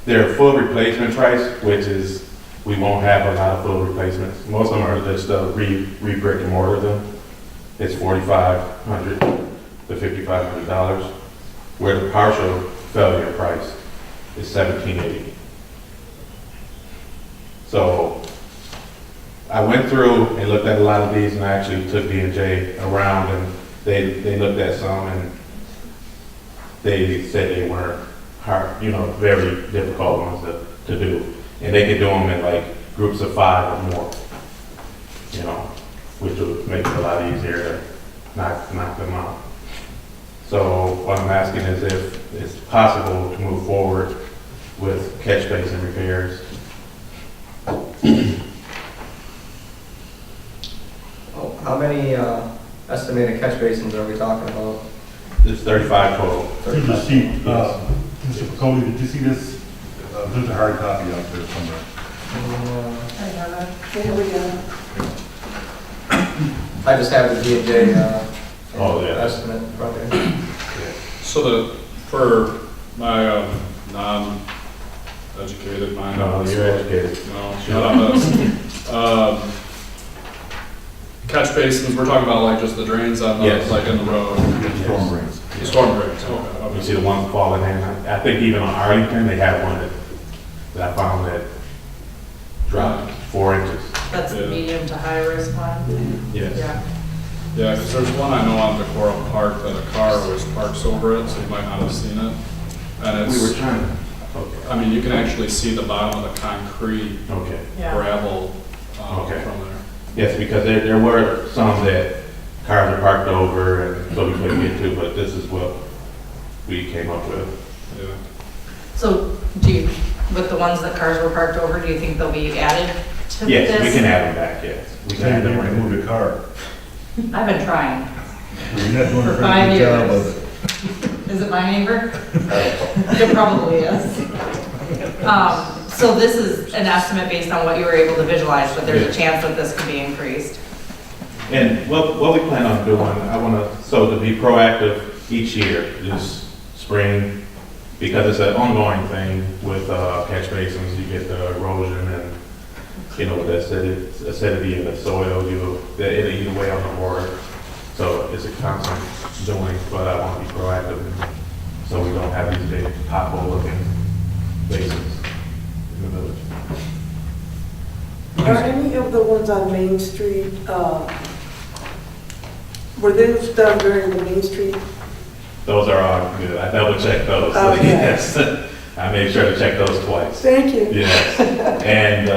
their full replacement price, which is, we won't have a lot of full replacements. Most of them are just re-brick and mortar them. It's $4,500 to $5,500, where the partial failure price is $1,780. So I went through and looked at a lot of these, and I actually took D&J around, and they looked at some, and they said they weren't hard, very difficult ones to do. And they could do them in like groups of 5 or more, which would make it a lot easier to knock them out. So what I'm asking is if it's possible to move forward with catch basin repairs. How many estimated catch basins are we talking about? There's 35 total. Did you see, Mr. Cody, did you see this? There's a hard copy out there somewhere. Here we go. I just have the D&J Oh, yeah. estimate from here. So for my non-educated mind. No, you're educated. No, not on this. Catch basins, we're talking about like just the drains on the, Yes. like in the road. Storm drains. The storm drains, You okay. see the ones falling in. I think even on Arlington, they have one that I found that dropped 4 inches. That's the Yeah. medium to high risk one. Yes. Yeah. Yeah, because there's one I know on Decorah Park that a car was parked over it, so you might not have seen it. And We were it's, trying to, okay. I mean, you can actually see the bottom of the concrete Okay. Yeah. gravel Okay. from there. Yes, because there were some that cars are parked over and so we couldn't get to, but this is what we came up with. Yeah. So with the ones that cars were parked over, do you think they'll be added to this? Yes, we can add them back, yes. We can add them right Move the car. I've been trying. You're not doing a For very 5 good job years. of it. Is it my neighbor? It probably is. So this is an estimate based on what you were able to visualize, but there's a chance that this could be increased. And what we plan on doing, to be proactive each year, this spring, because it's an ongoing thing with catch basins, you get the erosion and, with the acidity in the soil, it'll eat away on the water. So it's a constant doing, but I want to be proactive, so we don't have these big pothole-looking basins in the village. Are any of the ones on Main Street, were those done during the Main Street? Those are all good. I double-checked those. Okay. Yes. I made sure to check those twice. Thank you. Yes. And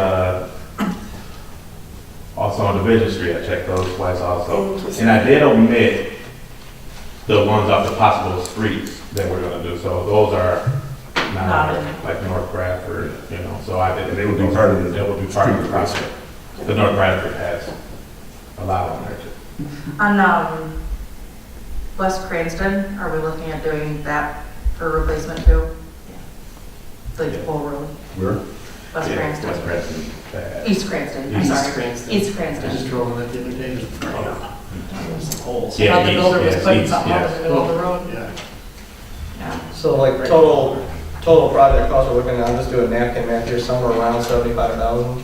also on Division Street, I checked those twice also. Thank you. And I did omit the ones off the possible streets that we're gonna do. So those are not Not on, in. like North Bradford, so I did. They would be part of the They would be part of the street project. The North Bradford has a lot on there too. On West Cranston, are we looking at doing that for replacement too? Like the whole road, Where? West Yeah, Cranston? West Cranston. East Cranston, I'm East sorry. Cranston. East I just Cranston. drove on that the other day, there's some holes. Yeah, I thought the builder was east, putting yes, something up in yes. the middle of the road. Yeah. Yeah. So like total project cost, we're looking at, I'm just doing napkin math here, somewhere around 75,000.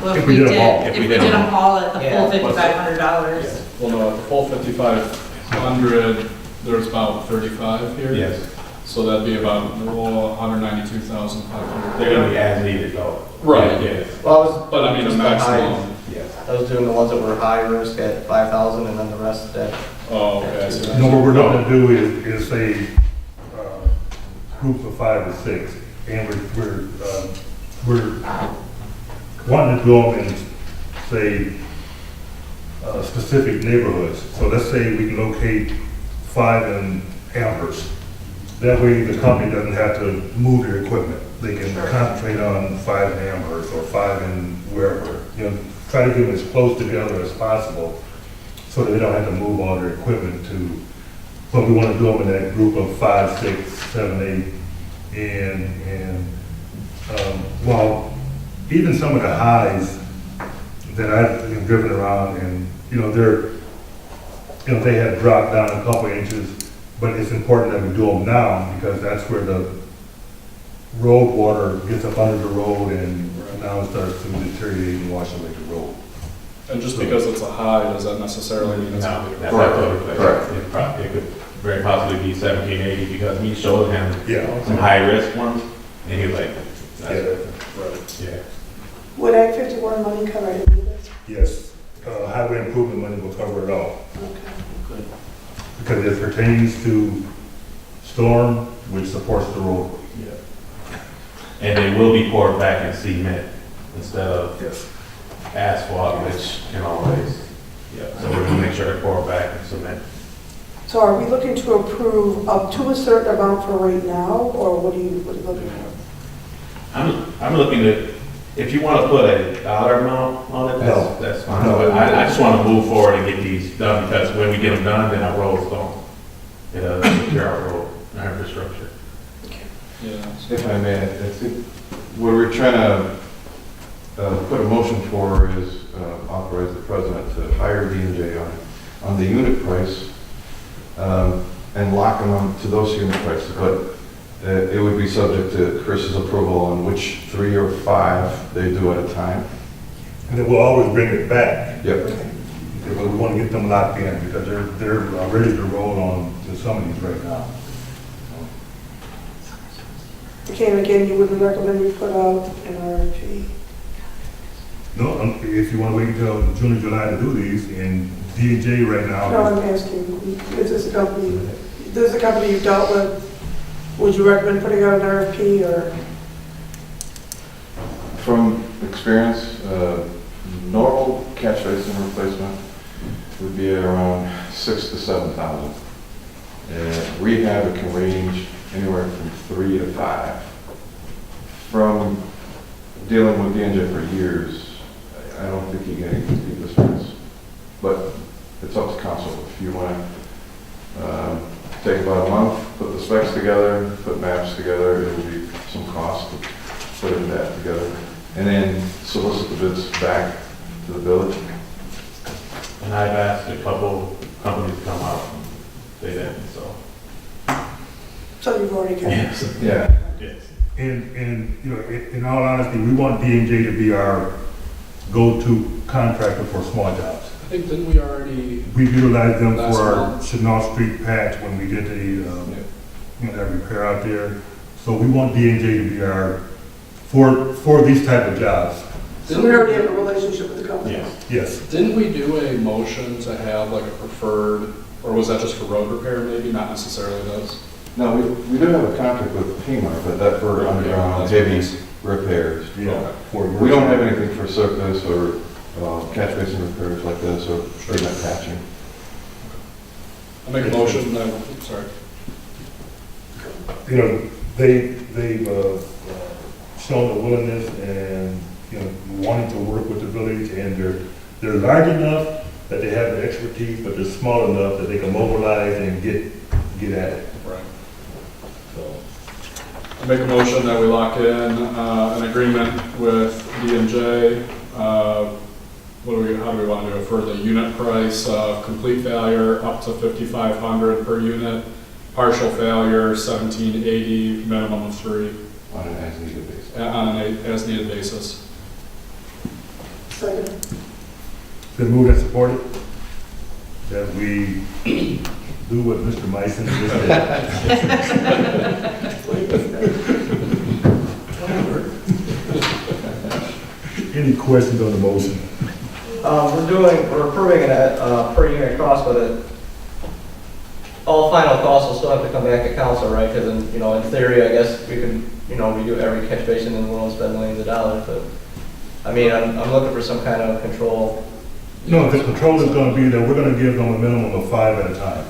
Well, If if we we did did, them all. if we did them all at the Yeah. full $5,500. Well, no, at the full 5,500, there's about 35 here. Yes. So that'd be about 192,500. They're gonna be as needed though. Right. Yes. Well, I was. But I mean, a just the height. maximum. Yes. I was doing the ones that were high risk at 5,000 and then the rest at, Oh, okay, I see. You know, what we're looking to do is say, groups of 5 or 6, and we're wanting to do them in, say, specific neighborhoods. So let's say we can locate 5 in Amherst. That way the company doesn't have to move their equipment. They can concentrate on 5 in Amherst or 5 in wherever. You know, try to get them as close together as possible so that they don't have to move all their equipment to, but we want to do them in that group of 5, 6, 7, 8. And well, even some of the highs that I've driven around and, you know, they have dropped down a couple inches, but it's important that we do them now because that's where the road water gets up under the road and now it starts to deteriorate and wash away the road. And just because it's a high, does that necessarily mean it's No, going to be? that's not totally correct. It could very possibly be 1780 because he showed him some high risk ones and he was like, that's it. Right. Yeah. Would Act 51 money cover any of this? Yes, highway improvement money will cover it all Okay. because it pertains to storm, which supports the roadway. And they will be poured back in cement instead of Yes. asphalt, which can always, so we're gonna make sure they're poured back in cement. So are we looking to approve up to a certain amount for right now, or what are you looking for? I'm looking at, if you wanna put a dollar amount on it, No. that's fine. No. But I just wanna move forward and get these done because when we get them done, then our roads don't, secure our road, our infrastructure. Yeah. If I may, I think what we're trying to put a motion for is authorize the president to hire D&J on the unit price and lock them on to those unit prices. But it would be subject to Chris's approval on which 3 or 5 they do at a time. And then we'll always bring it back. Yep. But we want to get them locked in because they're ready to roll on to some of these right now. Okay, and again, you wouldn't recommend we put out an RFP? No, if you want to wait until June or July to do these, and D&J right No, now, I'm asking, is this a company you've dealt with? Would you recommend putting out an RFP or? From experience, normal catch basin replacement would be around 6,000 to 7,000. Rehab, it can range anywhere from 3 to 5. From dealing with D&J for years, I don't think you can beat this price. But it's up to council. If you want to take about a month, put the specs together, put maps together, it will be some cost to put that together. And then solicit the bids back to the village. And I've asked a couple companies to come out, they didn't, so. So you've already got. Yes. Yeah. Yes. and you know, in all honesty, we want D&J to be our go-to contractor for small jobs. I think, didn't we already, We've utilized them Last for our month. Chanel Street patch when we did that repair out there. So we want D&J to be our, for these type of jobs. So we already have a relationship with the company? Yes. Yes. didn't we do a motion to have like a preferred, or was that just for road repair maybe, not necessarily those? No, we do have a contract with Kmart, but that's for underground heavy repairs. Yeah. We don't have anything for surface or catch basin repairs like this or pavement patching. I make a motion, oops, sorry. You know, they've shown the willingness and, you know, wanting to work with the village, and they're large enough that they have the expertise, but they're small enough that they can mobilize and get at it. Right. So, I make a motion that we lock in an agreement with D&J. How do we want to do it for the unit price? Complete failure up to 5,500 per unit. Partial failure 1,780, minimum of 3 On an as-needed basis. on an as-needed basis. Second. been moved and supported that we do what Mr. Meissen just did. Any questions on the motion? We're approving it at per unit cost, but all final costs will still have to come back to council, right? Because in theory, I guess we could, redo every catch basin in the world and spend millions of dollars, but, I mean, I'm looking for some kind of control. No, the control is gonna be that we're gonna give them a minimum of 5 at a time.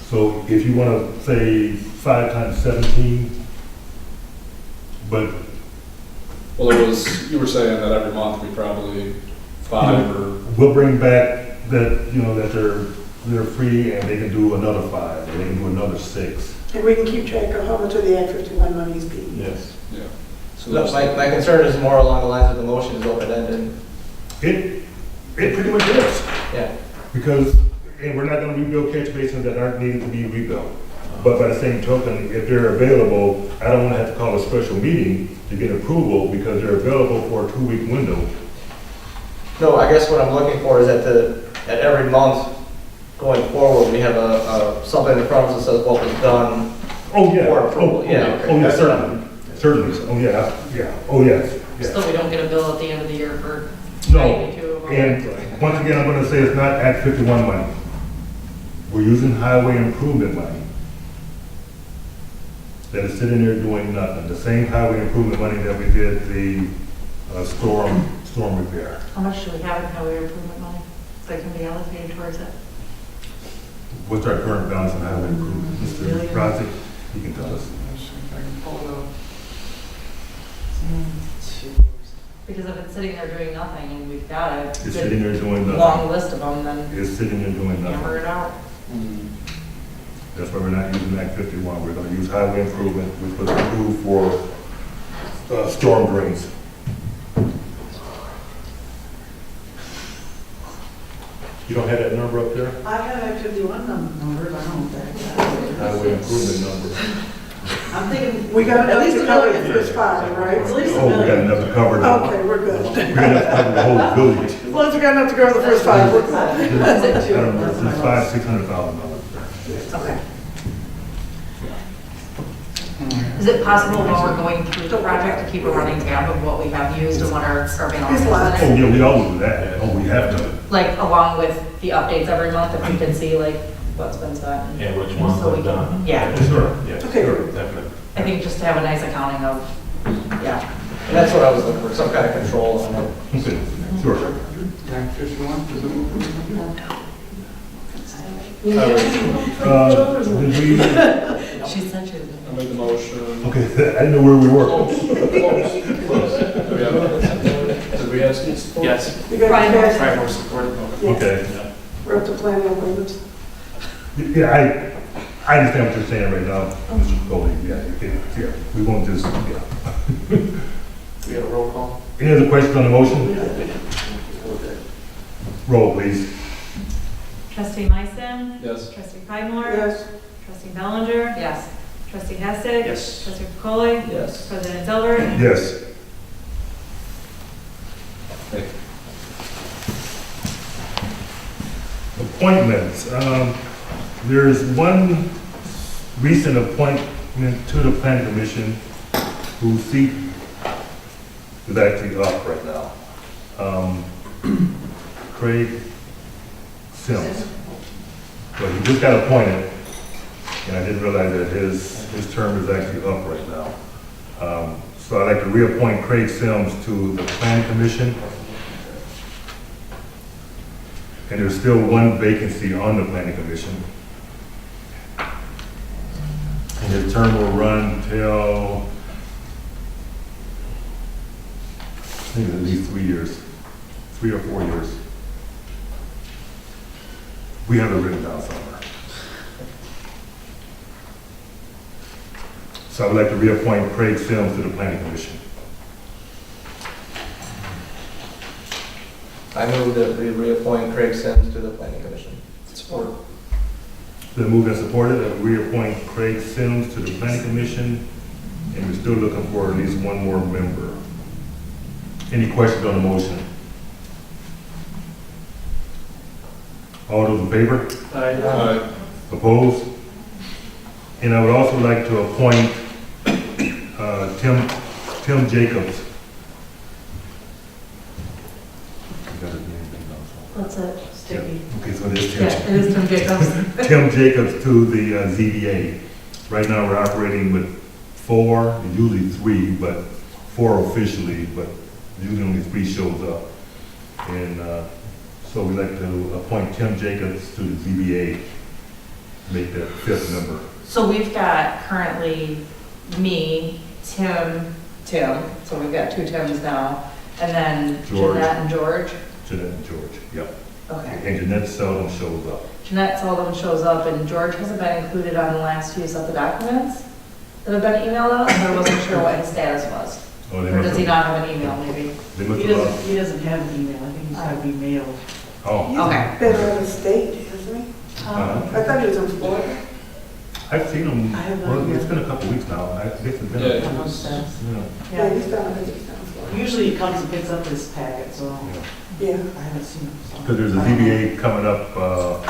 So if you wanna say 5 times 17, but Well, you were saying that every month we probably 5 or, we'll bring back that, that they're free and they can do another 5, or they can do another 6. And we can keep track of how much of the Act 51 money is being used. Yes. yeah. So Look, there's- my concern is more along the lines of the motion is open-ended. It pretty much is, Yeah. because, and we're not gonna rebuild catch basins that aren't needed to be rebuilt. But by the same token, if they're available, I don't wanna have to call a special meeting to get approval because they're available for a 2-week window. No, I guess what I'm looking for is at every month going forward, we have something in front of us that says what was done. Oh, yeah. For approval, yeah. Oh, yeah, certainly, certainly, oh, yeah, oh, yes, yes. So we don't get a bill at the end of the year for No, 92 of them. and once again, I'm gonna say it's not Act 51 money. We're using highway improvement money that is sitting there doing nothing. The same highway improvement money that we did the storm repair. How much do we have in highway improvement money that can be allocated towards it? What's our current balance in highway improvement? Mr. Billion. Rossi, he can tell us. Because if it's sitting there doing nothing and we've got a It's sitting good there doing nothing. long list of them, then It's sitting there doing hammer nothing. it out. That's why we're not using Act 51. We're gonna use highway improvement, which was approved for storm drains. You don't have that number up there? I have Act 51 numbers, I don't think. Highway improvement number. I'm thinking. We got at enough least to a cover the million. first 5, right? At least a Oh, we got million. enough to cover the, Okay, we're good. we got enough to cover the whole village. As long as we got enough to cover the first 5, we're good. I don't know, it's $500,000-$600,000. Okay. Is it possible when we're going through the project to keep a running tab of what we have used and what our balance It's lots. Oh, is? yeah, we always do that. Oh, we have to. Like along with the updates every month, if we can see like what's been spent. Yeah, which ones So we are can- done. Yeah, Sure. Yeah, Okay. sure, definitely. I think just to have a nice accounting of, yeah. And that's what I was looking for, some kind of control on it. Okay, sure. Did we, She said she was. I made the motion. okay, I didn't know where we were. Close. Did we have some support? Yes, We got Brian to Morrison. Brian more support. Okay. We're up to planning appointments. Yeah, I understand what you're saying right now, Mr. Foley. Yeah, we won't just, yeah. We got a roll call. Any other questions on the motion? Roll, please. Trustee Meissen? Yes. Trustee Pridemore? Yes. Trustee Bellinger? Yes. Trustee Hessig? Yes. Trustee Polly? Yes. President Silbert? Yes. Appointments. There's one recent appointment to the planning commission whose seat is actually up right now. Craig Sims. But he just got appointed, and I didn't realize that his term is actually up right now. So I'd like to reappoint Craig Sims to the planning commission. And there's still one vacancy on the planning commission. And his term will run till, I think it's at least 3 years, 3 or 4 years. We have it written down somewhere. So I would like to reappoint Craig Sims to the planning commission. I move that we reappoint Craig Sims to the planning commission. Support. Been moved and supported that we reappoint Craig Sims to the planning commission, and we're still looking for at least one more member. Any questions on the motion? All those in favor? Aye. Opposed? And I would also like to appoint Tim Jacobs. You got it Tim Jacobs to the ZBA. Right now, we're operating with 4, usually 3, but 4 officially, but usually only 3 shows up. And so we'd like to appoint Tim Jacobs to the ZBA, make that 5th member. So we've got currently me, Tim, so we've got 2 Tims now, and then George. Jeanette and George. Jeanette and George, yep. Okay. And Jeanette seldom shows up. Jeanette seldom shows up, and George hasn't been included on the last few sets of documents that have been emailed out, so I wasn't sure what his status was. Oh, they Or must does he have- not have an email, maybe? They must He have doesn't have an email, I think he's got to be mailed. Oh, Okay. Been out of state, hasn't he? I thought he was in Florida. I've seen him, I have no well, idea. it's been a couple weeks now. I guess it's been. Yeah, a- he I'm was- upset. Yeah. Yeah, Yeah, he's down in Florida. usually he comes and picks up his packet, so Yeah. I haven't seen him. so. Because there's a ZBA coming up,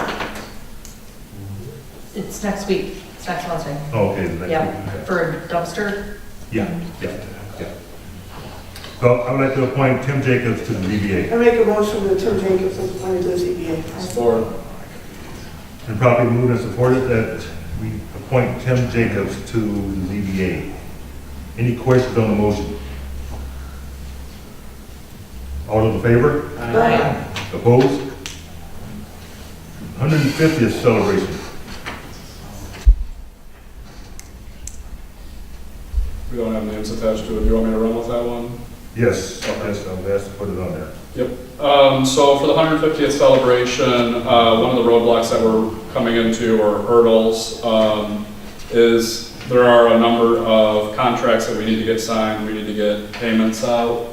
It's next week, it's next Wednesday. oh, okay, the next Yeah, week. for a dumpster. Yeah, yeah, yeah. So I would like to appoint Tim Jacobs to the ZBA. I make a motion that Tim Jacobs is appointed to the ZBA. For, And properly moved and supported that we appoint Tim Jacobs to the ZBA. Any questions on the motion? All those in favor? Aye. Opposed? 150th celebration. we don't have names attached to it. Do you want me to run with that one? Yes, yes, I've asked to put it on there. Yep. So for the 150th celebration, one of the roadblocks that we're coming into, or hurdles, is there are a number of contracts that we need to get signed. We need to get payments out.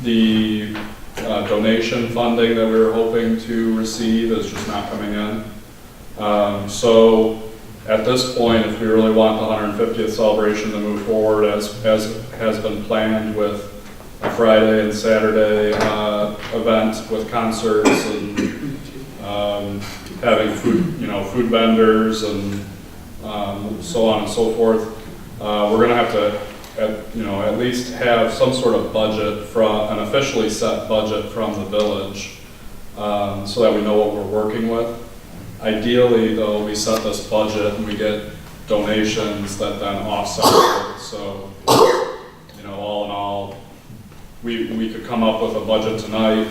The donation funding that we were hoping to receive is just not coming in. So at this point, if we really want the 150th celebration to move forward as has been planned with a Friday and Saturday event with concerts and having food vendors and so on and so forth, we're going to have to at least have some sort of budget from an officially set budget from the village, so that we know what we're working with. Ideally, though, we set this budget and we get donations that then offset it. So, all in all, we could come up with a budget tonight.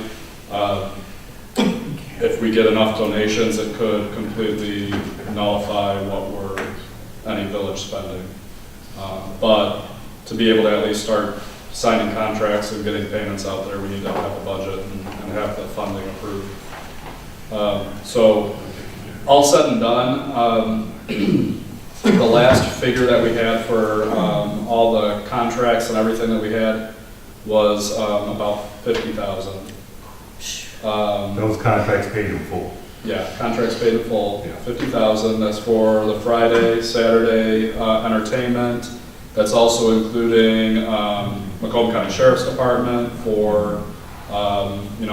If we get enough donations, it could completely nullify what we're, any village spending. But to be able to at least start signing contracts and getting payments out there, we need to have a budget and have the funding approved. So, all said and done, the last figure that we had for all the contracts and everything that we had was about 50,000. Those contracts paid in full. Yeah, contracts paid in full, Yeah. 50,000. That's for the Friday, Saturday entertainment. That's also including Macomb County Sheriff's Department for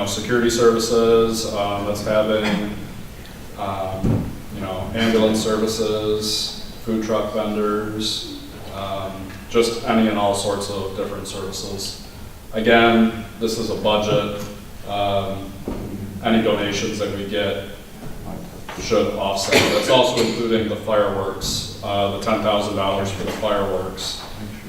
security services. That's having ambulance services, food truck vendors, just any and all sorts of different services. Again, this is a budget. Any donations that we get should offset. That's also including the fireworks, the $10,000 for the fireworks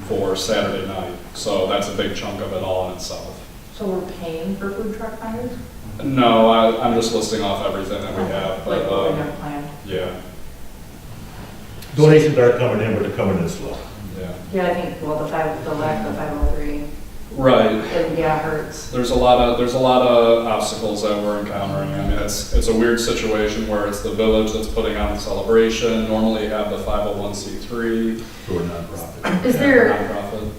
for Saturday night. So that's a big chunk of it all in itself. So we're paying for food truck vendors? No, I'm just listing off everything that we have, Like but, what we have planned? yeah, Donations are coming in, but they're coming in slow. yeah. Yeah, I think, well, the lack of 503, Right. it, yeah, hurts. There's a lot of obstacles that we're encountering. I mean, it's a weird situation where it's the village that's putting on the celebration. Normally you have the 501c3. For a nonprofit. Is there Nonprofit.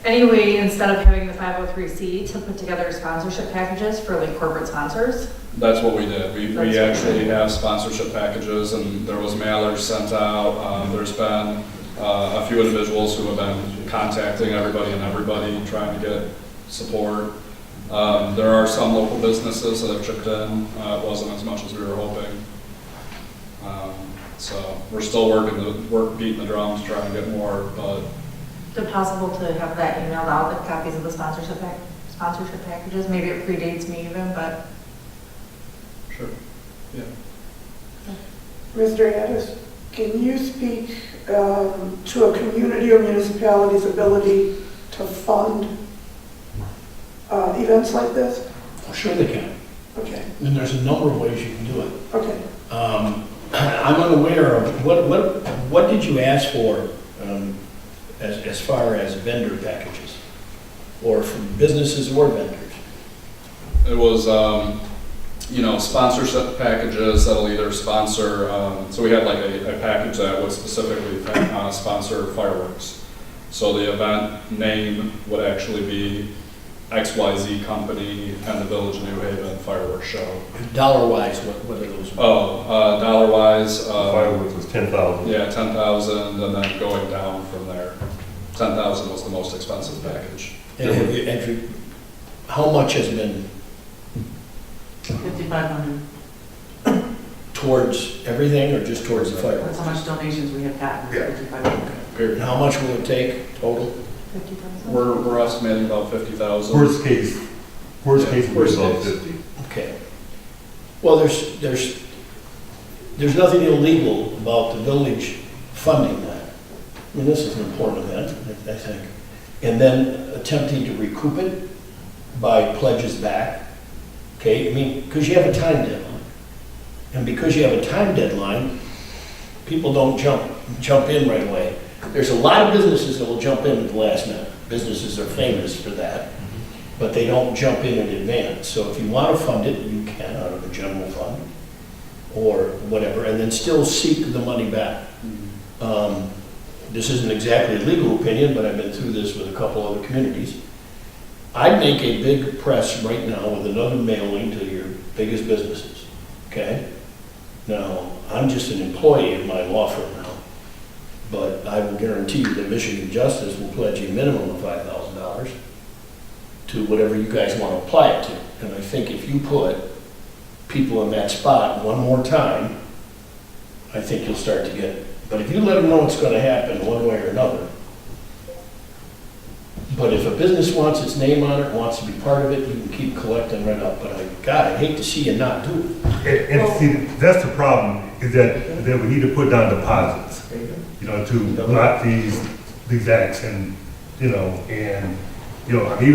any way, instead of having the 503C, to put together sponsorship packages for like corporate sponsors? That's what we did. We That's actually have sponsorship packages, and there was mailers sent out. There's been a few individuals who have been contacting everybody and everybody, trying to get support. There are some local businesses that have chipped in. It wasn't as much as we were hoping. So we're still beating the drums, trying to get more, but Is it possible to have that emailed out, the copies of the sponsorship packages? Maybe it predates me even, but sure. Yeah. Mr. Addis, can you speak to a community or municipality's ability to fund events like this? Sure they can. Okay, And there's a number of ways you can do it. okay. I'm unaware of, what did you ask for as far as vendor packages? Or from businesses or vendors? It was, sponsorship packages that'll either sponsor, so we had like a package that would specifically sponsor fireworks. So the event name would actually be XYZ Company and the Village of New Haven Fireworks Show. Dollar-wise, what are those? Dollar-wise, Fireworks was 10,000. yeah, 10,000, and then going down from there. 10,000 was the most expensive package. And have you, how much has been 5,500. towards everything or just towards the That's fireworks? how much donations we have gotten, Yeah. 5,500. And how much will it take total? 50,000? We're estimating about 50,000. Worst case would be Worst about case. 50. Okay. Well, there's nothing illegal about the village funding that. I mean, this is an important event, I think. And then attempting to recoup it by pledges back. Okay, I mean, because you have a time deadline. And because you have a time deadline, people don't jump in right away. There's a lot of businesses that will jump in at the last minute. Businesses are famous for that, but they don't jump in advance. So if you want to fund it, you can out of the general fund or whatever, and then still seek the money back. This isn't exactly a legal opinion, but I've been through this with a couple other communities. I'd make a big press right now with another mailing to your biggest businesses, okay? Now, I'm just an employee of my law firm now, but I will guarantee you that Michigan Justice will pledge a minimum of $5,000 to whatever you guys want to apply it to. And I think if you put people in that spot one more time, I think you'll start to get it. But if you let them know what's going to happen one way or another, but if a business wants its name on it, wants to be part of it, you can keep collecting right up. But I hate to see you not do it. And see, that's the problem, is that we need to put down deposits, to block these acts and, even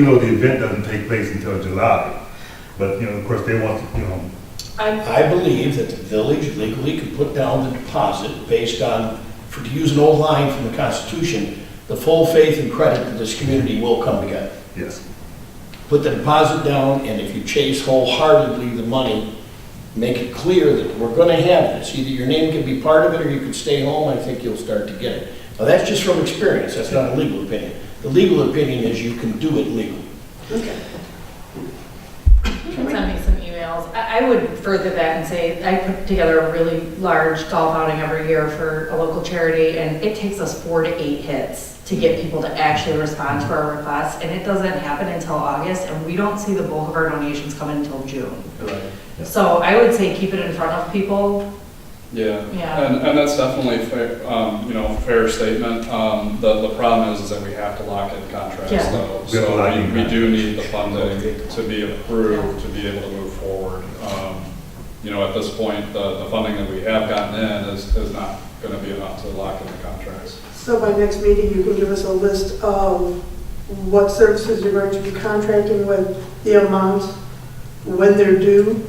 though the event doesn't take place until July, but, of course, they want to, I believe that the village legally can put down the deposit based on, to use an old line from the Constitution, the full faith and credit that this community will come together. yes. Put the deposit down, and if you chase wholeheartedly the money, make it clear that we're gonna have this. Either your name can be part of it, or you can stay home, I think you'll start to get it. Now, that's just from experience, that's not a legal opinion. The legal opinion is you can do it legally. Okay. You can send me some emails. I would further that and say, I put together a really large golf outing every year for a local charity, and it takes us 4 to 8 hits to get people to actually respond to our requests, and it doesn't happen until August, and we don't see the bulk of our donations come in until June. Right. So I would say keep it in front of people. Yeah, Yeah. and that's definitely fair, fair statement. The problem is that we have to lock in contracts Yeah. though. We have to lock So in we do need the funding to be approved, to be able to move forward. At this point, the funding that we have gotten in is not gonna be enough to lock in the contracts. So by next meeting, you can give us a list of what services you're going to be contracting with, the amounts, when they're due,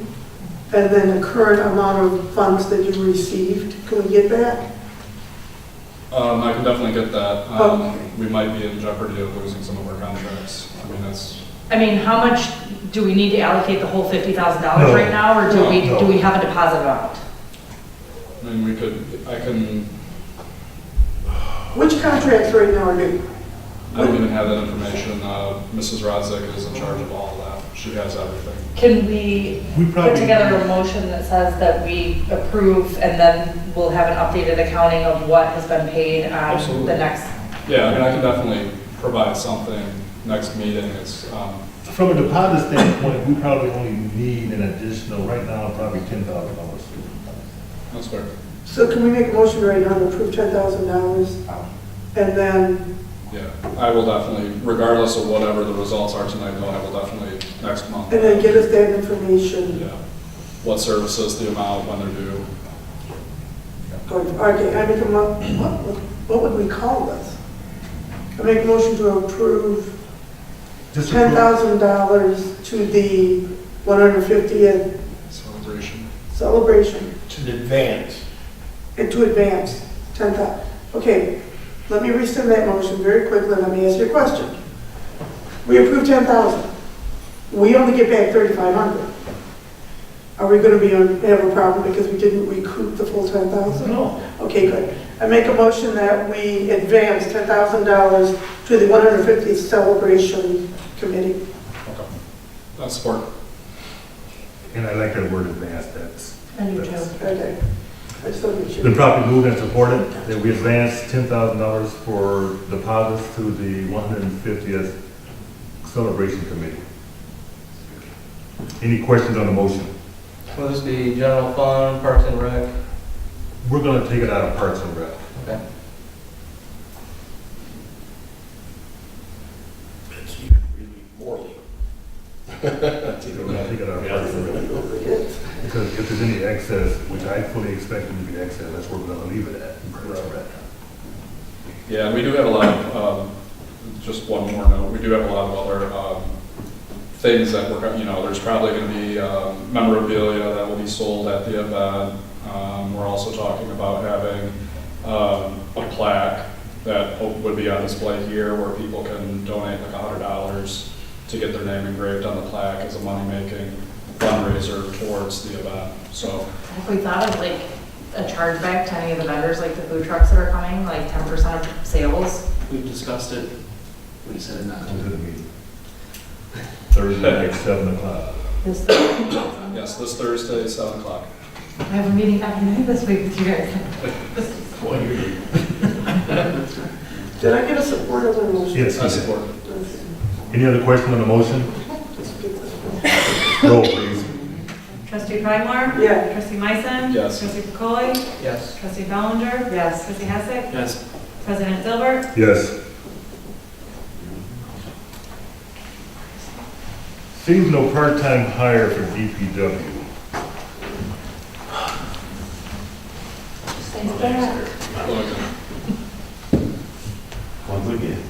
and then the current amount of funds that you received. Can we get that? I can definitely get that. Okay. We might be in jeopardy of losing some of our contracts. How much, do we need to allocate the whole $50,000 No. right now, or No. do we have a deposit amount? I can, Which contracts right now are due? I don't even have that information. Mrs. Rodzik is in charge of all of that. She has everything. Can we We put probably, together a motion that says that we approve, and then we'll have an updated accounting of what has been paid on Absolutely. the next? Yeah, I can definitely provide something next meeting. It's, from a deposit standpoint, we probably only need an additional, right now, probably $10,000. that's fair. So can we make a motion right now to approve $10,000? And then, Yeah, I will definitely, regardless of whatever the results are tonight, though, I will definitely next month. and then get us that information. Yeah, what services, the amount, when they're due. Okay, I make a what would we call this? I make a motion to approve Just approve. $10,000 to the 150th celebration To advance. and to advance 10,000. Okay, let me rescind that motion very quickly. Let me ask you a question. We approved 10,000. We only get back 3,500. Are we going to have a problem because we didn't recoup the full 10,000? No. Okay, good. I make a motion that we advance $10,000 to the 150th celebration committee. Okay. That's support. And I like that word advance, that's. I do too. Okay. I just want to make Been sure. properly moved and supported that we advance $10,000 for deposits to the 150th celebration committee. Any questions on the motion? Will this be general fund, parks and rec? We're gonna take it out of Parks and Rec. Okay. It's even really morally. We're gonna take it out of Parks and Rec. Because if there's any excess, which I fully expect to be excess, that's where we're gonna leave it at, in Parks and Rec. Yeah, and we do have a lot of, just one more note, we do have a lot of other things that we're, there's probably going to be memorabilia that will be sold at the event. We're also talking about having a plaque that would be on display here where people can donate like $100 to get their name engraved on the plaque as a money-making fundraiser towards the event. So Have we thought of like a chargeback to any of the vendors, like the food trucks that are coming, like 10% of sales? We've discussed it. We decided not to. Into the meeting. Thursday at 7 o'clock. This, yes, this Thursday, 7 o'clock. I have a meeting every night this week with you guys. Did I get a support of the motion? Yes, I you did. support. Any other question on the motion? Roll, please. Trustee Pridemore? Yeah. Trustee Meissen? Yes. Trustee Pacoli? Yes. Trustee Bellinger? Yes. Trustee Hassick? Yes. President Dilbert? Yes. Seasonal part-time hire for DPW. Once again.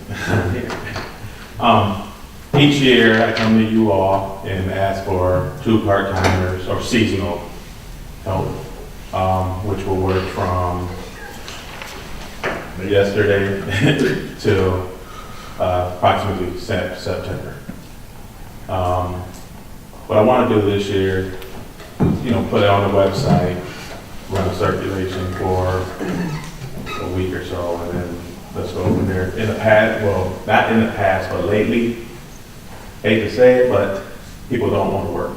Each year I come to you all and ask for 2 part-timers or seasonal help, which will work from yesterday to approximately September. What I want to do this year, put it on the website, run a circulation for a week or so, and then let's go from there. In the past, well, not in the past, but lately, hate to say it, but people don't want to work.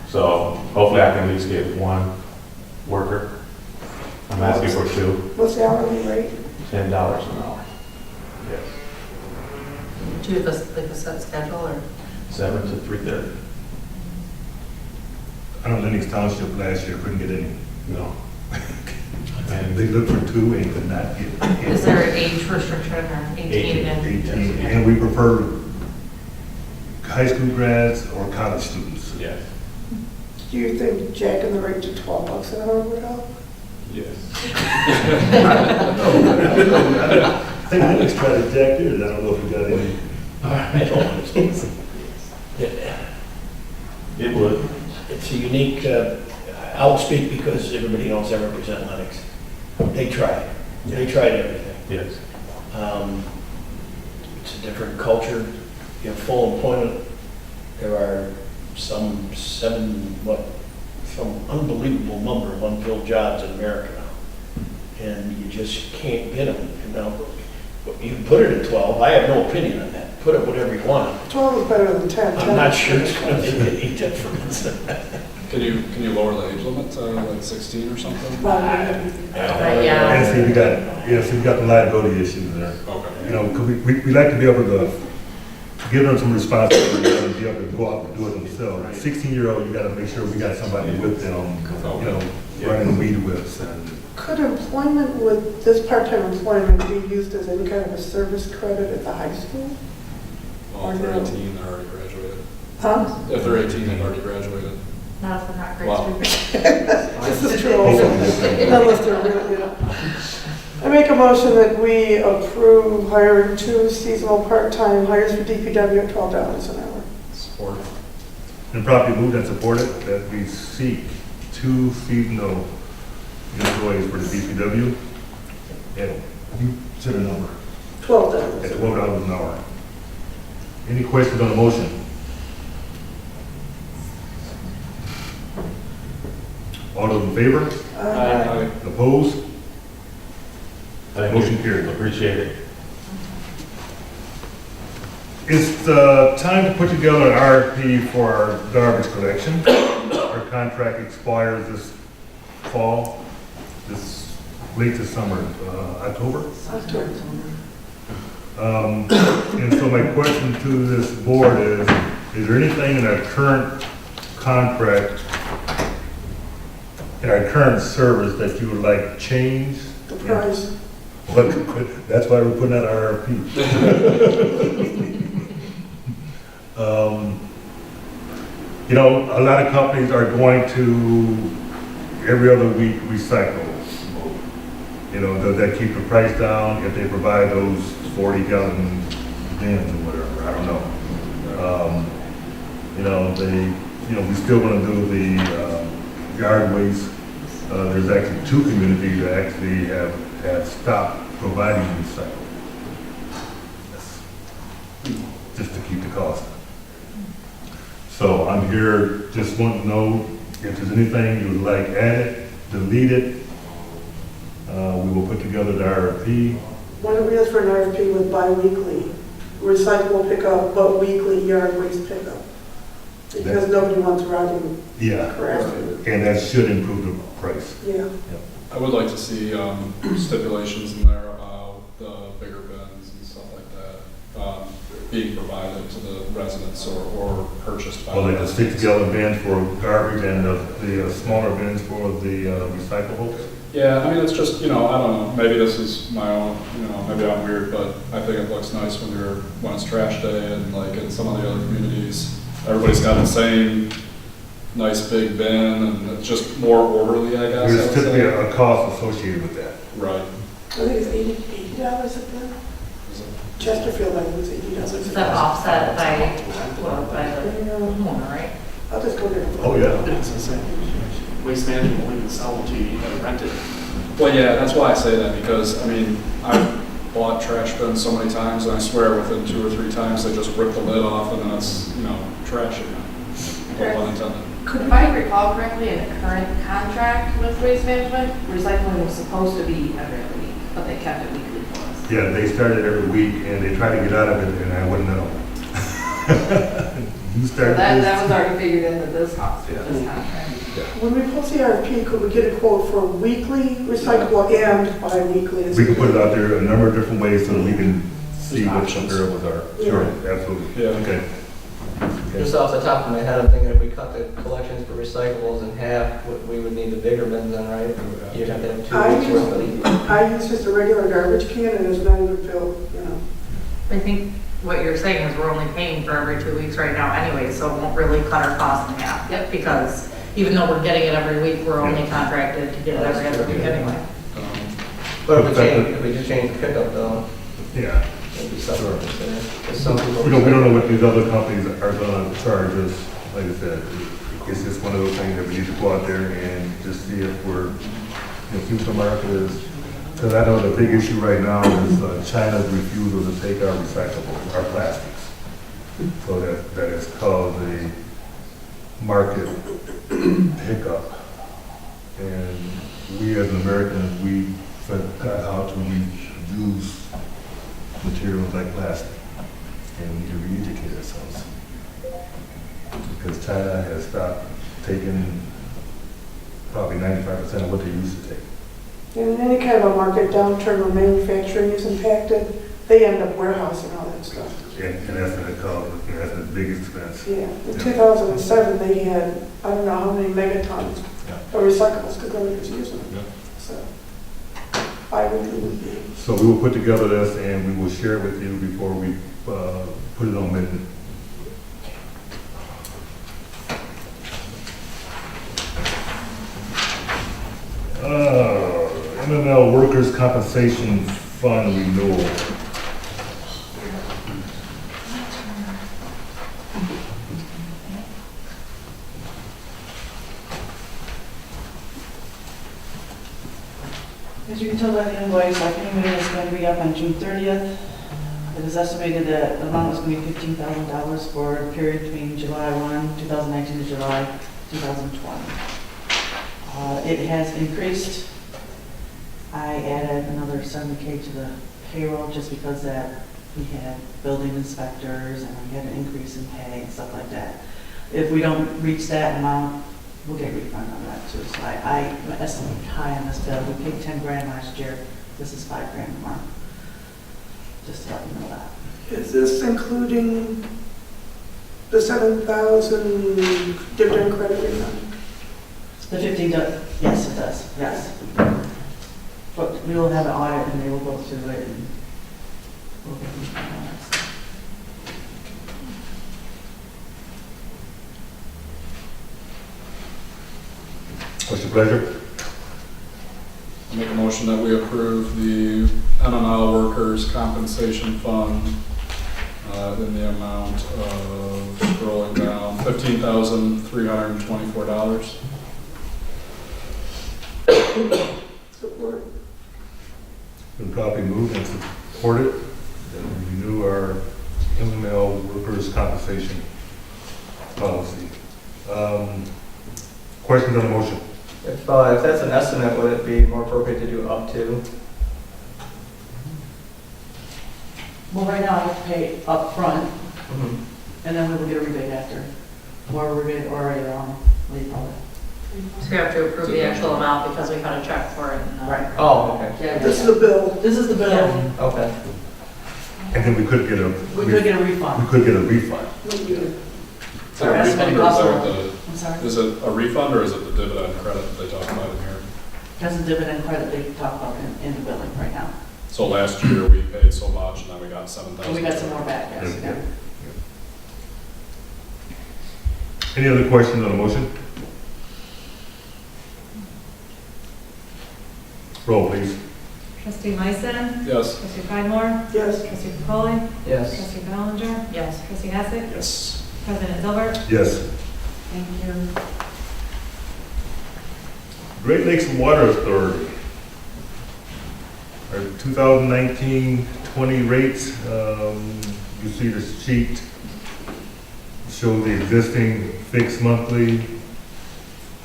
So hopefully I can at least get 1 worker. I'm asking for 2, What's the hourly rate? $10 an hour. Yes, Do you have like a set schedule or? 7 to 3:30. I know Lennox Township last year couldn't get any. No. And they looked for 2 and could not get any. Is there an age restriction or 18 and? 18, and we prefer high school grads or college students. Yes. Do you think jacking the rate to $12 an hour would help? Yes. I think Lennox tried to jack theirs, I don't know if we got any. I don't understand. It would. It's a unique, I'll speak because everybody knows I represent Lennox. They tried. They tried everything. Yes. It's a different culture. You have full employment. There are some unbelievable number of unfilled jobs in America now. And you just can't get them. And now, you can put it at 12. I have no opinion on that. Put it whatever you want. 12 is better than 10. I'm not sure it's going to make any difference. Can you lower the age limit to like 16 or something? Yeah. And see, we got the liability issues there. Okay. Cause we like to be able to give them some responsibility and be able to go out and do it themselves. 16-year-old, you gotta make sure we got somebody with them, running the weed whips and. Could employment with, this part-time employment be used as any kind of a service credit at the high school? Well, if they're 18, they're already graduated. Huh? If they're 18, they've already graduated. Not if they're not great Wow. speakers. This is true also, unless they're real, you know. I make a motion that we approve hiring 2 seasonal part-time hires for DPW at $12 an hour. Support. And properly moved and supported that we seek 2 seasonal employees for the DPW. And you said a number, at $12. $12 an hour. Any questions on the motion? All those in favor? Aye. Opposed? Thank Motion you. carried. Appreciate it. It's time to put together an RFP for our garbage collection. Our contract expires this fall, late this summer, October. And so my question to this board is there anything in our current contract, in our current service that you would like changed? The price. Well, that's why we're putting out RFP. You know, a lot of companies are going to every other week recycle. You know, does that keep the price down if they provide those 40-gallon bins or whatever? I don't know. You know, we still want to do the yard waste. There's actually 2 communities that actually have stopped providing recycle. That's just to keep the cost. So I'm here, just want to know if there's anything you would like added, deleted. We will put together the RFP. Why don't we ask for an RFP with bi-weekly recyclable pickup, but weekly yard waste pickup? Because nobody wants routing. Yeah. Correct. And that should improve the price. Yeah. I would like to see stipulations in there about the bigger bins and stuff like that being provided to the residents or purchased by. Well, like the residents. 60-gallon bins for garbage and the smaller bins for the recyclables. Yeah, I mean, it's just, I don't know, maybe this is my own, maybe I'm weird, but I think it looks nice when it's trash day and like in some of the other communities, everybody's got the same nice big bin and it's just more orderly, I guess. There's typically a cost associated with that. Right. I think it's $80 a bin. Chesterfield, I think it's $80. Is that offset by the homeowner, right? I'll just go there. Oh, yeah. It's the same. Waste management will even sell them to you, you gotta rent it. Well, yeah, that's why I say that because, I mean, I've bought trash bins so many times and I swear within 2 or 3 times they just rip the lid off and then it's, trash again. No pun intended. If I recall correctly, in the current contract with Waste Management, recycling was supposed to be every other week, but they kept it weekly for us. Yeah, they started every week and they tried to get out of it and I wouldn't know. You So started that this. was already figured into this cost, with this contract. When we post the RFP, could we get a quote for weekly recyclable and bi-weekly? We can put it out there a number of different ways so that we can see what Options. comparables are. Sure, absolutely. Yeah. Okay. Just off the top of my head, I'm thinking if we cut the collections for recyclables in half, we would need the bigger bins then, right? You'd have to have 2 weeks worth of each. I use just a regular garbage can and it's not even filled, I think what you're saying is we're only paying for every 2 weeks right now anyway, so it won't really cut our costs in half. Yep. Because even though we're getting it every week, we're only contracted to get it every other week anyway. But if we do change the pickup though, Yeah. it'd be something to consider. 'Cause some people. We don't know what these other companies are gonna charge us. Like I said, it's just one of those things that we need to go out there and just see if we're, see what the market is. Because I know the big issue right now is China's refusal to take our recyclables, our plastics. So that has caused a market hiccup. And we as Americans, we forgot how to reuse materials like plastic. And we need to re-educate ourselves. Because China has stopped taking probably 95% of what they used to take. In any kind of a market downturn when manufacturing is impacted, they end up warehousing all that stuff. And that's what it called, that's the big expense. Yeah, in 2007, they had, I don't know how many megatons of recyclables because nobody was using them. So, I would be. So we will put together this and we will share it with you before we put it on minute. Workers' Compensation Fund renewal. As you can tell by the invoice, our payment is going to be up on June 30th. It is estimated that the amount is going to be $15,000 for the period between July 1, 2019 to July 2020. It has increased. I added another $7K to the payroll just because that we had building inspectors and we had an increase in pay and stuff like that. If we don't reach that amount, we'll get a refund on that too. So I'm estimating high on this bill. We paid 10 grand last year. This is 5 grand more. Just to let you know that. Is this including the 7,000 dividend credit refund? The 15 does, yes, it does, yes. But we will have an audit and they will go through it and we'll get a refund on that stuff. What's your pleasure? I make a motion that we approve the MML Workers' Compensation Fund in the amount of, scrolling down, $15,324. Support. Been properly moved and supported that we renew our MML Workers' Compensation policy. Questions on the motion? If that's an estimate, would it be more appropriate to do up to? Well, right now I have to pay up front and then we will get a rebate after. Or a rebate or a, what do you call it? So you have to approve the actual amount because we got a check for it. Right. Oh, okay. Yeah, This is the bill. This is the bill. Okay. And then we could get a. We could get a refund. We could get a refund. Is it a refund or is that what I'm sorry? is it a refund or is it the dividend credit that they talk about in here? That's the dividend credit they talk about in the billing right now. So last year we paid so much and then we got 7,000. And we got some more back, yes. Yeah. Any other questions on the motion? Roll, please. Trustee Meissen? Yes. Trustee Pridemore? Yes. Trustee Polly? Yes. Trustee Bellinger? Yes. Trustee Hassett? Yes. President Dilbert? Yes. Thank you. Great Lakes Water Authority. Our 2019-20 rates, you see the sheet, show the existing fixed monthly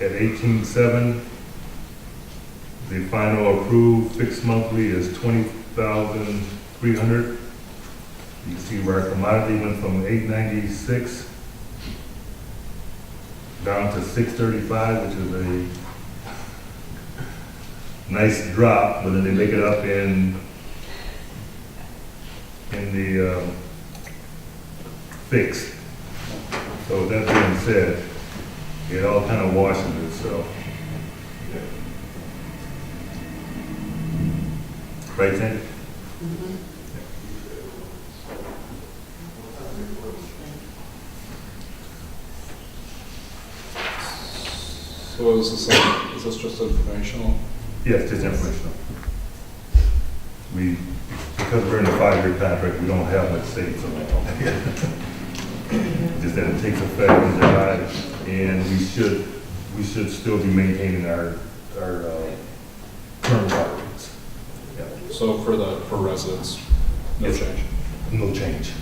at 18.7. The final approved fixed monthly is 20,300. You can see where our commodity went from 896 down to 635, which is a nice drop, but then they make it up in the fixed. So with that being said, it all kind of washes itself. Right, Sandy? So is this just informational? Yes, just informational. Because we're in a 5-year contract, we don't have much say so. Just that it takes effect in July, and we should still be maintaining our current water rates. Yeah. So for residents, no Yes. change? No change.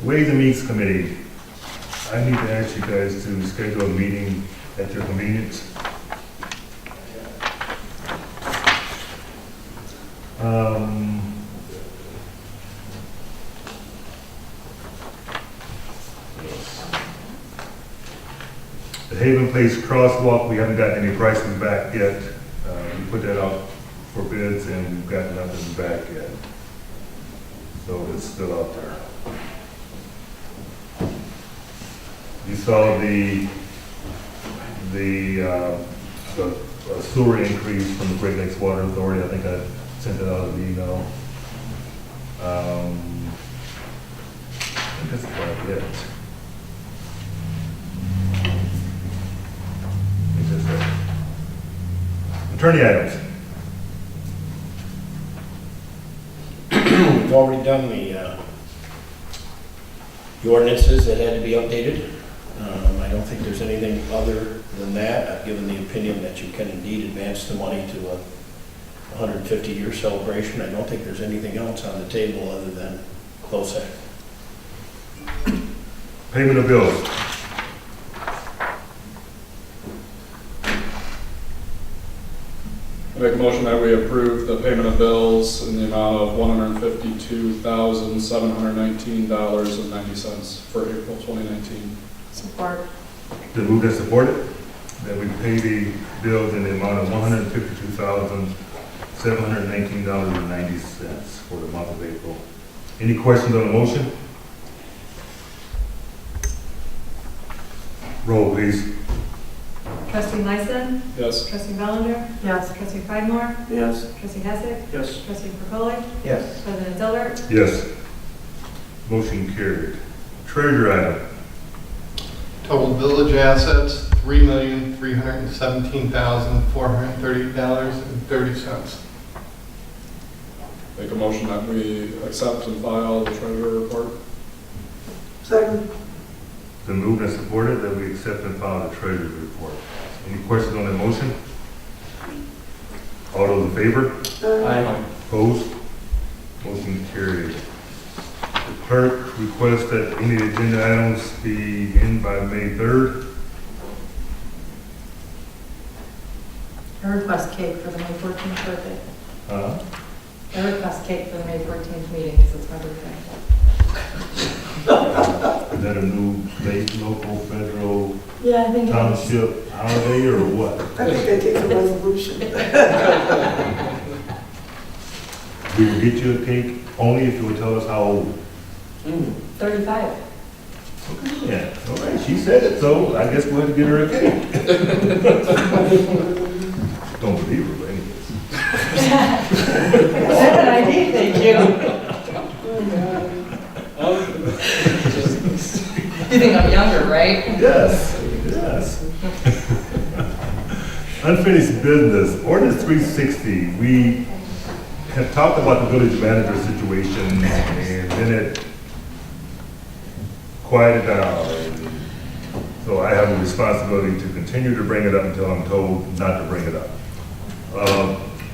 Ways and Means Committee. I need to ask you guys to schedule a meeting at your convenience. The Haven Place crosswalk, we haven't gotten any prices back yet. We put that out for bids and we've got nothing back yet. So it's still out there. You saw the sewer increase from the Great Lakes Water Authority. I think I sent it out as an email. I think that's about it. Attorney items. We've already done the ordinances that had to be updated. I don't think there's anything other than that. I've given the opinion that you can indeed advance the money to a 150-year celebration. I don't think there's anything else on the table other than close act. Payment of bills. I make a motion that we approve the payment of bills in the amount of $152,719.90 for April 2019. Support. Been moved and supported that we pay the bills in the amount of $152,719.90 for the month of April. Any questions on the motion? Roll, please. Trustee Lyson? Yes. Trustee Bellinger? Yes. Trustee Pridemore? Yes. Trustee Hassick? Yes. Trustee Pergoli? Yes. President Dilbert? Yes. Motion carried. Treasurer item. Total village assets, $3,317,430.30. Make a motion that we accept and file the treasurer report. Second. Been moved and supported that we accept and file the treasurer's report. Any questions on the motion? All those in favor? Aye. Opposed? Motion carried. The clerk requests that any agenda items be in by May 3rd. I request cake for the May 14th birthday. I request cake for the May 14th meeting because it's my birthday. Is that a new state, local, federal, Yeah, I think it is. township holiday or what? I think they take a resolution. We will get you a cake only if you will tell us how old. 35. Yeah, all right, she said it, so I guess we'll have to get her a cake. Don't believe her, but anyways. That's an ID, thank you. You think I'm younger, right? Yes, yes. Unfinished business, ordinance 360. We have talked about the village manager situation and then it quieted down. So I have a responsibility to continue to bring it up until I'm told not to bring it up.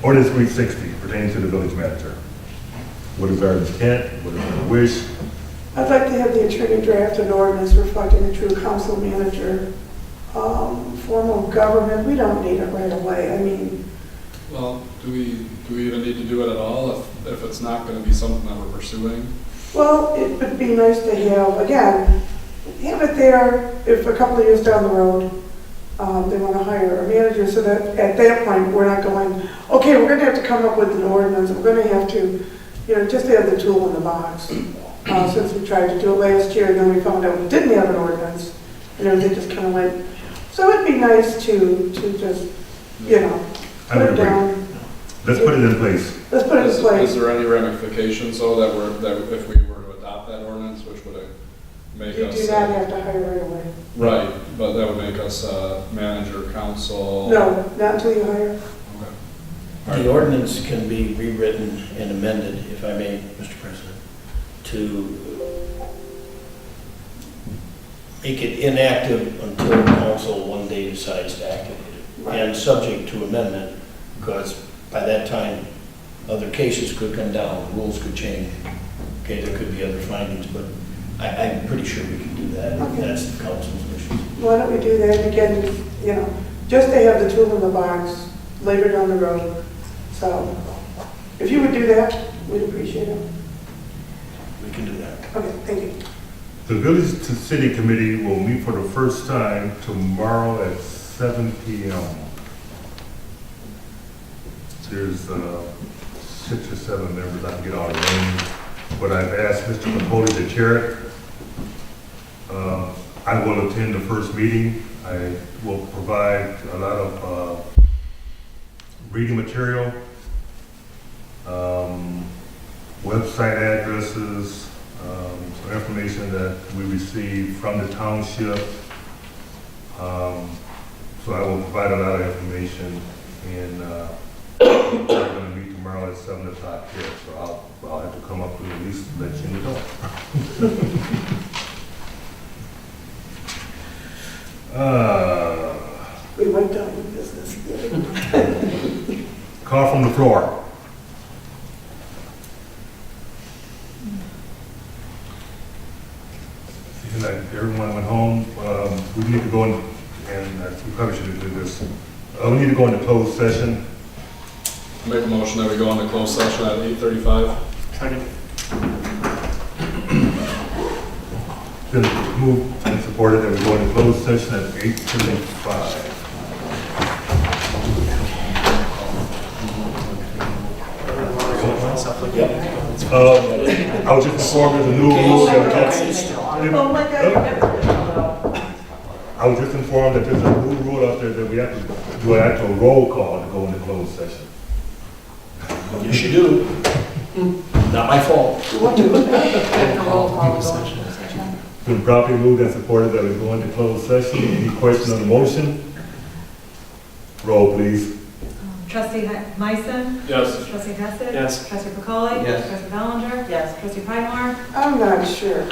Ordinance 360 pertaining to the village manager. What is our intent? What is our wish? I'd like to have the attorney draft an ordinance reflecting the true council manager form of government. We don't need it right away. I mean, Well, do we even need to do it at all if it's not going to be something that we're pursuing? well, it would be nice to have, again, have it there if a couple of years down the road, they want to hire a manager so that at that point, we're not going, okay, we're going to have to come up with an ordinance. We're going to have to, just have the tool in the box. Since we tried to do it last year and then we found out we didn't have an ordinance and everything just kind of went. So it'd be nice to just, I put would it agree. down. Let's put it in place. Let's put it in Is place. there any ramifications though that if we were to adopt that ordinance, which would make You us do not have to hire right away. right, but that would make us manager, council. No, not until you hire. The ordinance can be rewritten and amended, if I may, Mr. President, to make it inactive until council one day decides to activate it. And subject to amendment, because by that time, other cases could come down, rules could change. Okay, there could be other findings, but I'm pretty sure we can do that. Okay. That's the council's mission. Why don't we do that again, just to have the tool in the box later down the road. So if you would do that, we'd appreciate it. We can do that. Okay, thank you. The Village to City Committee will meet for the first time tomorrow at 7 p.m. There's 6 or 7 members, I can get all the names, but I've asked Mr. Capoli to chair it. I will attend the first meeting. I will provide a lot of reading material, website addresses, some information that we received from the township. So I will provide a lot of information And we're going to meet tomorrow at 7 o'clock here, so I'll have to come up with at least let you know. We went down to business again. Call from the floor. Seeing that everyone went home, we need to go in, and we probably should have did this. We need to go into closed session. Make a motion that we go into closed session at 8:35. Second. Been moved and supported that we go into closed session at 8:35. I was just informed there's a new rule Oh my God. I was just informed that there's a new rule out there that we have to do an actual roll call to go into closed session. Yes, you do. Not my fault. Been properly moved and supported that we go into closed session. Any question on the motion? Roll, please. Trustee Meissen? Yes. Trustee Hassett? Yes. Trustee Pacoli? Yes. Trustee Bellinger? Yes. Trustee Pridemore? I'm not sure.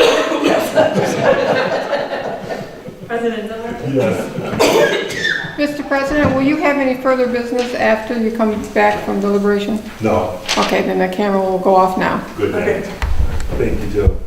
President Dillon? Yes. Mr. President, will you have any further business after you come back from deliberation? No. Okay, then the camera will go off now. Good night. Thank you, Joe.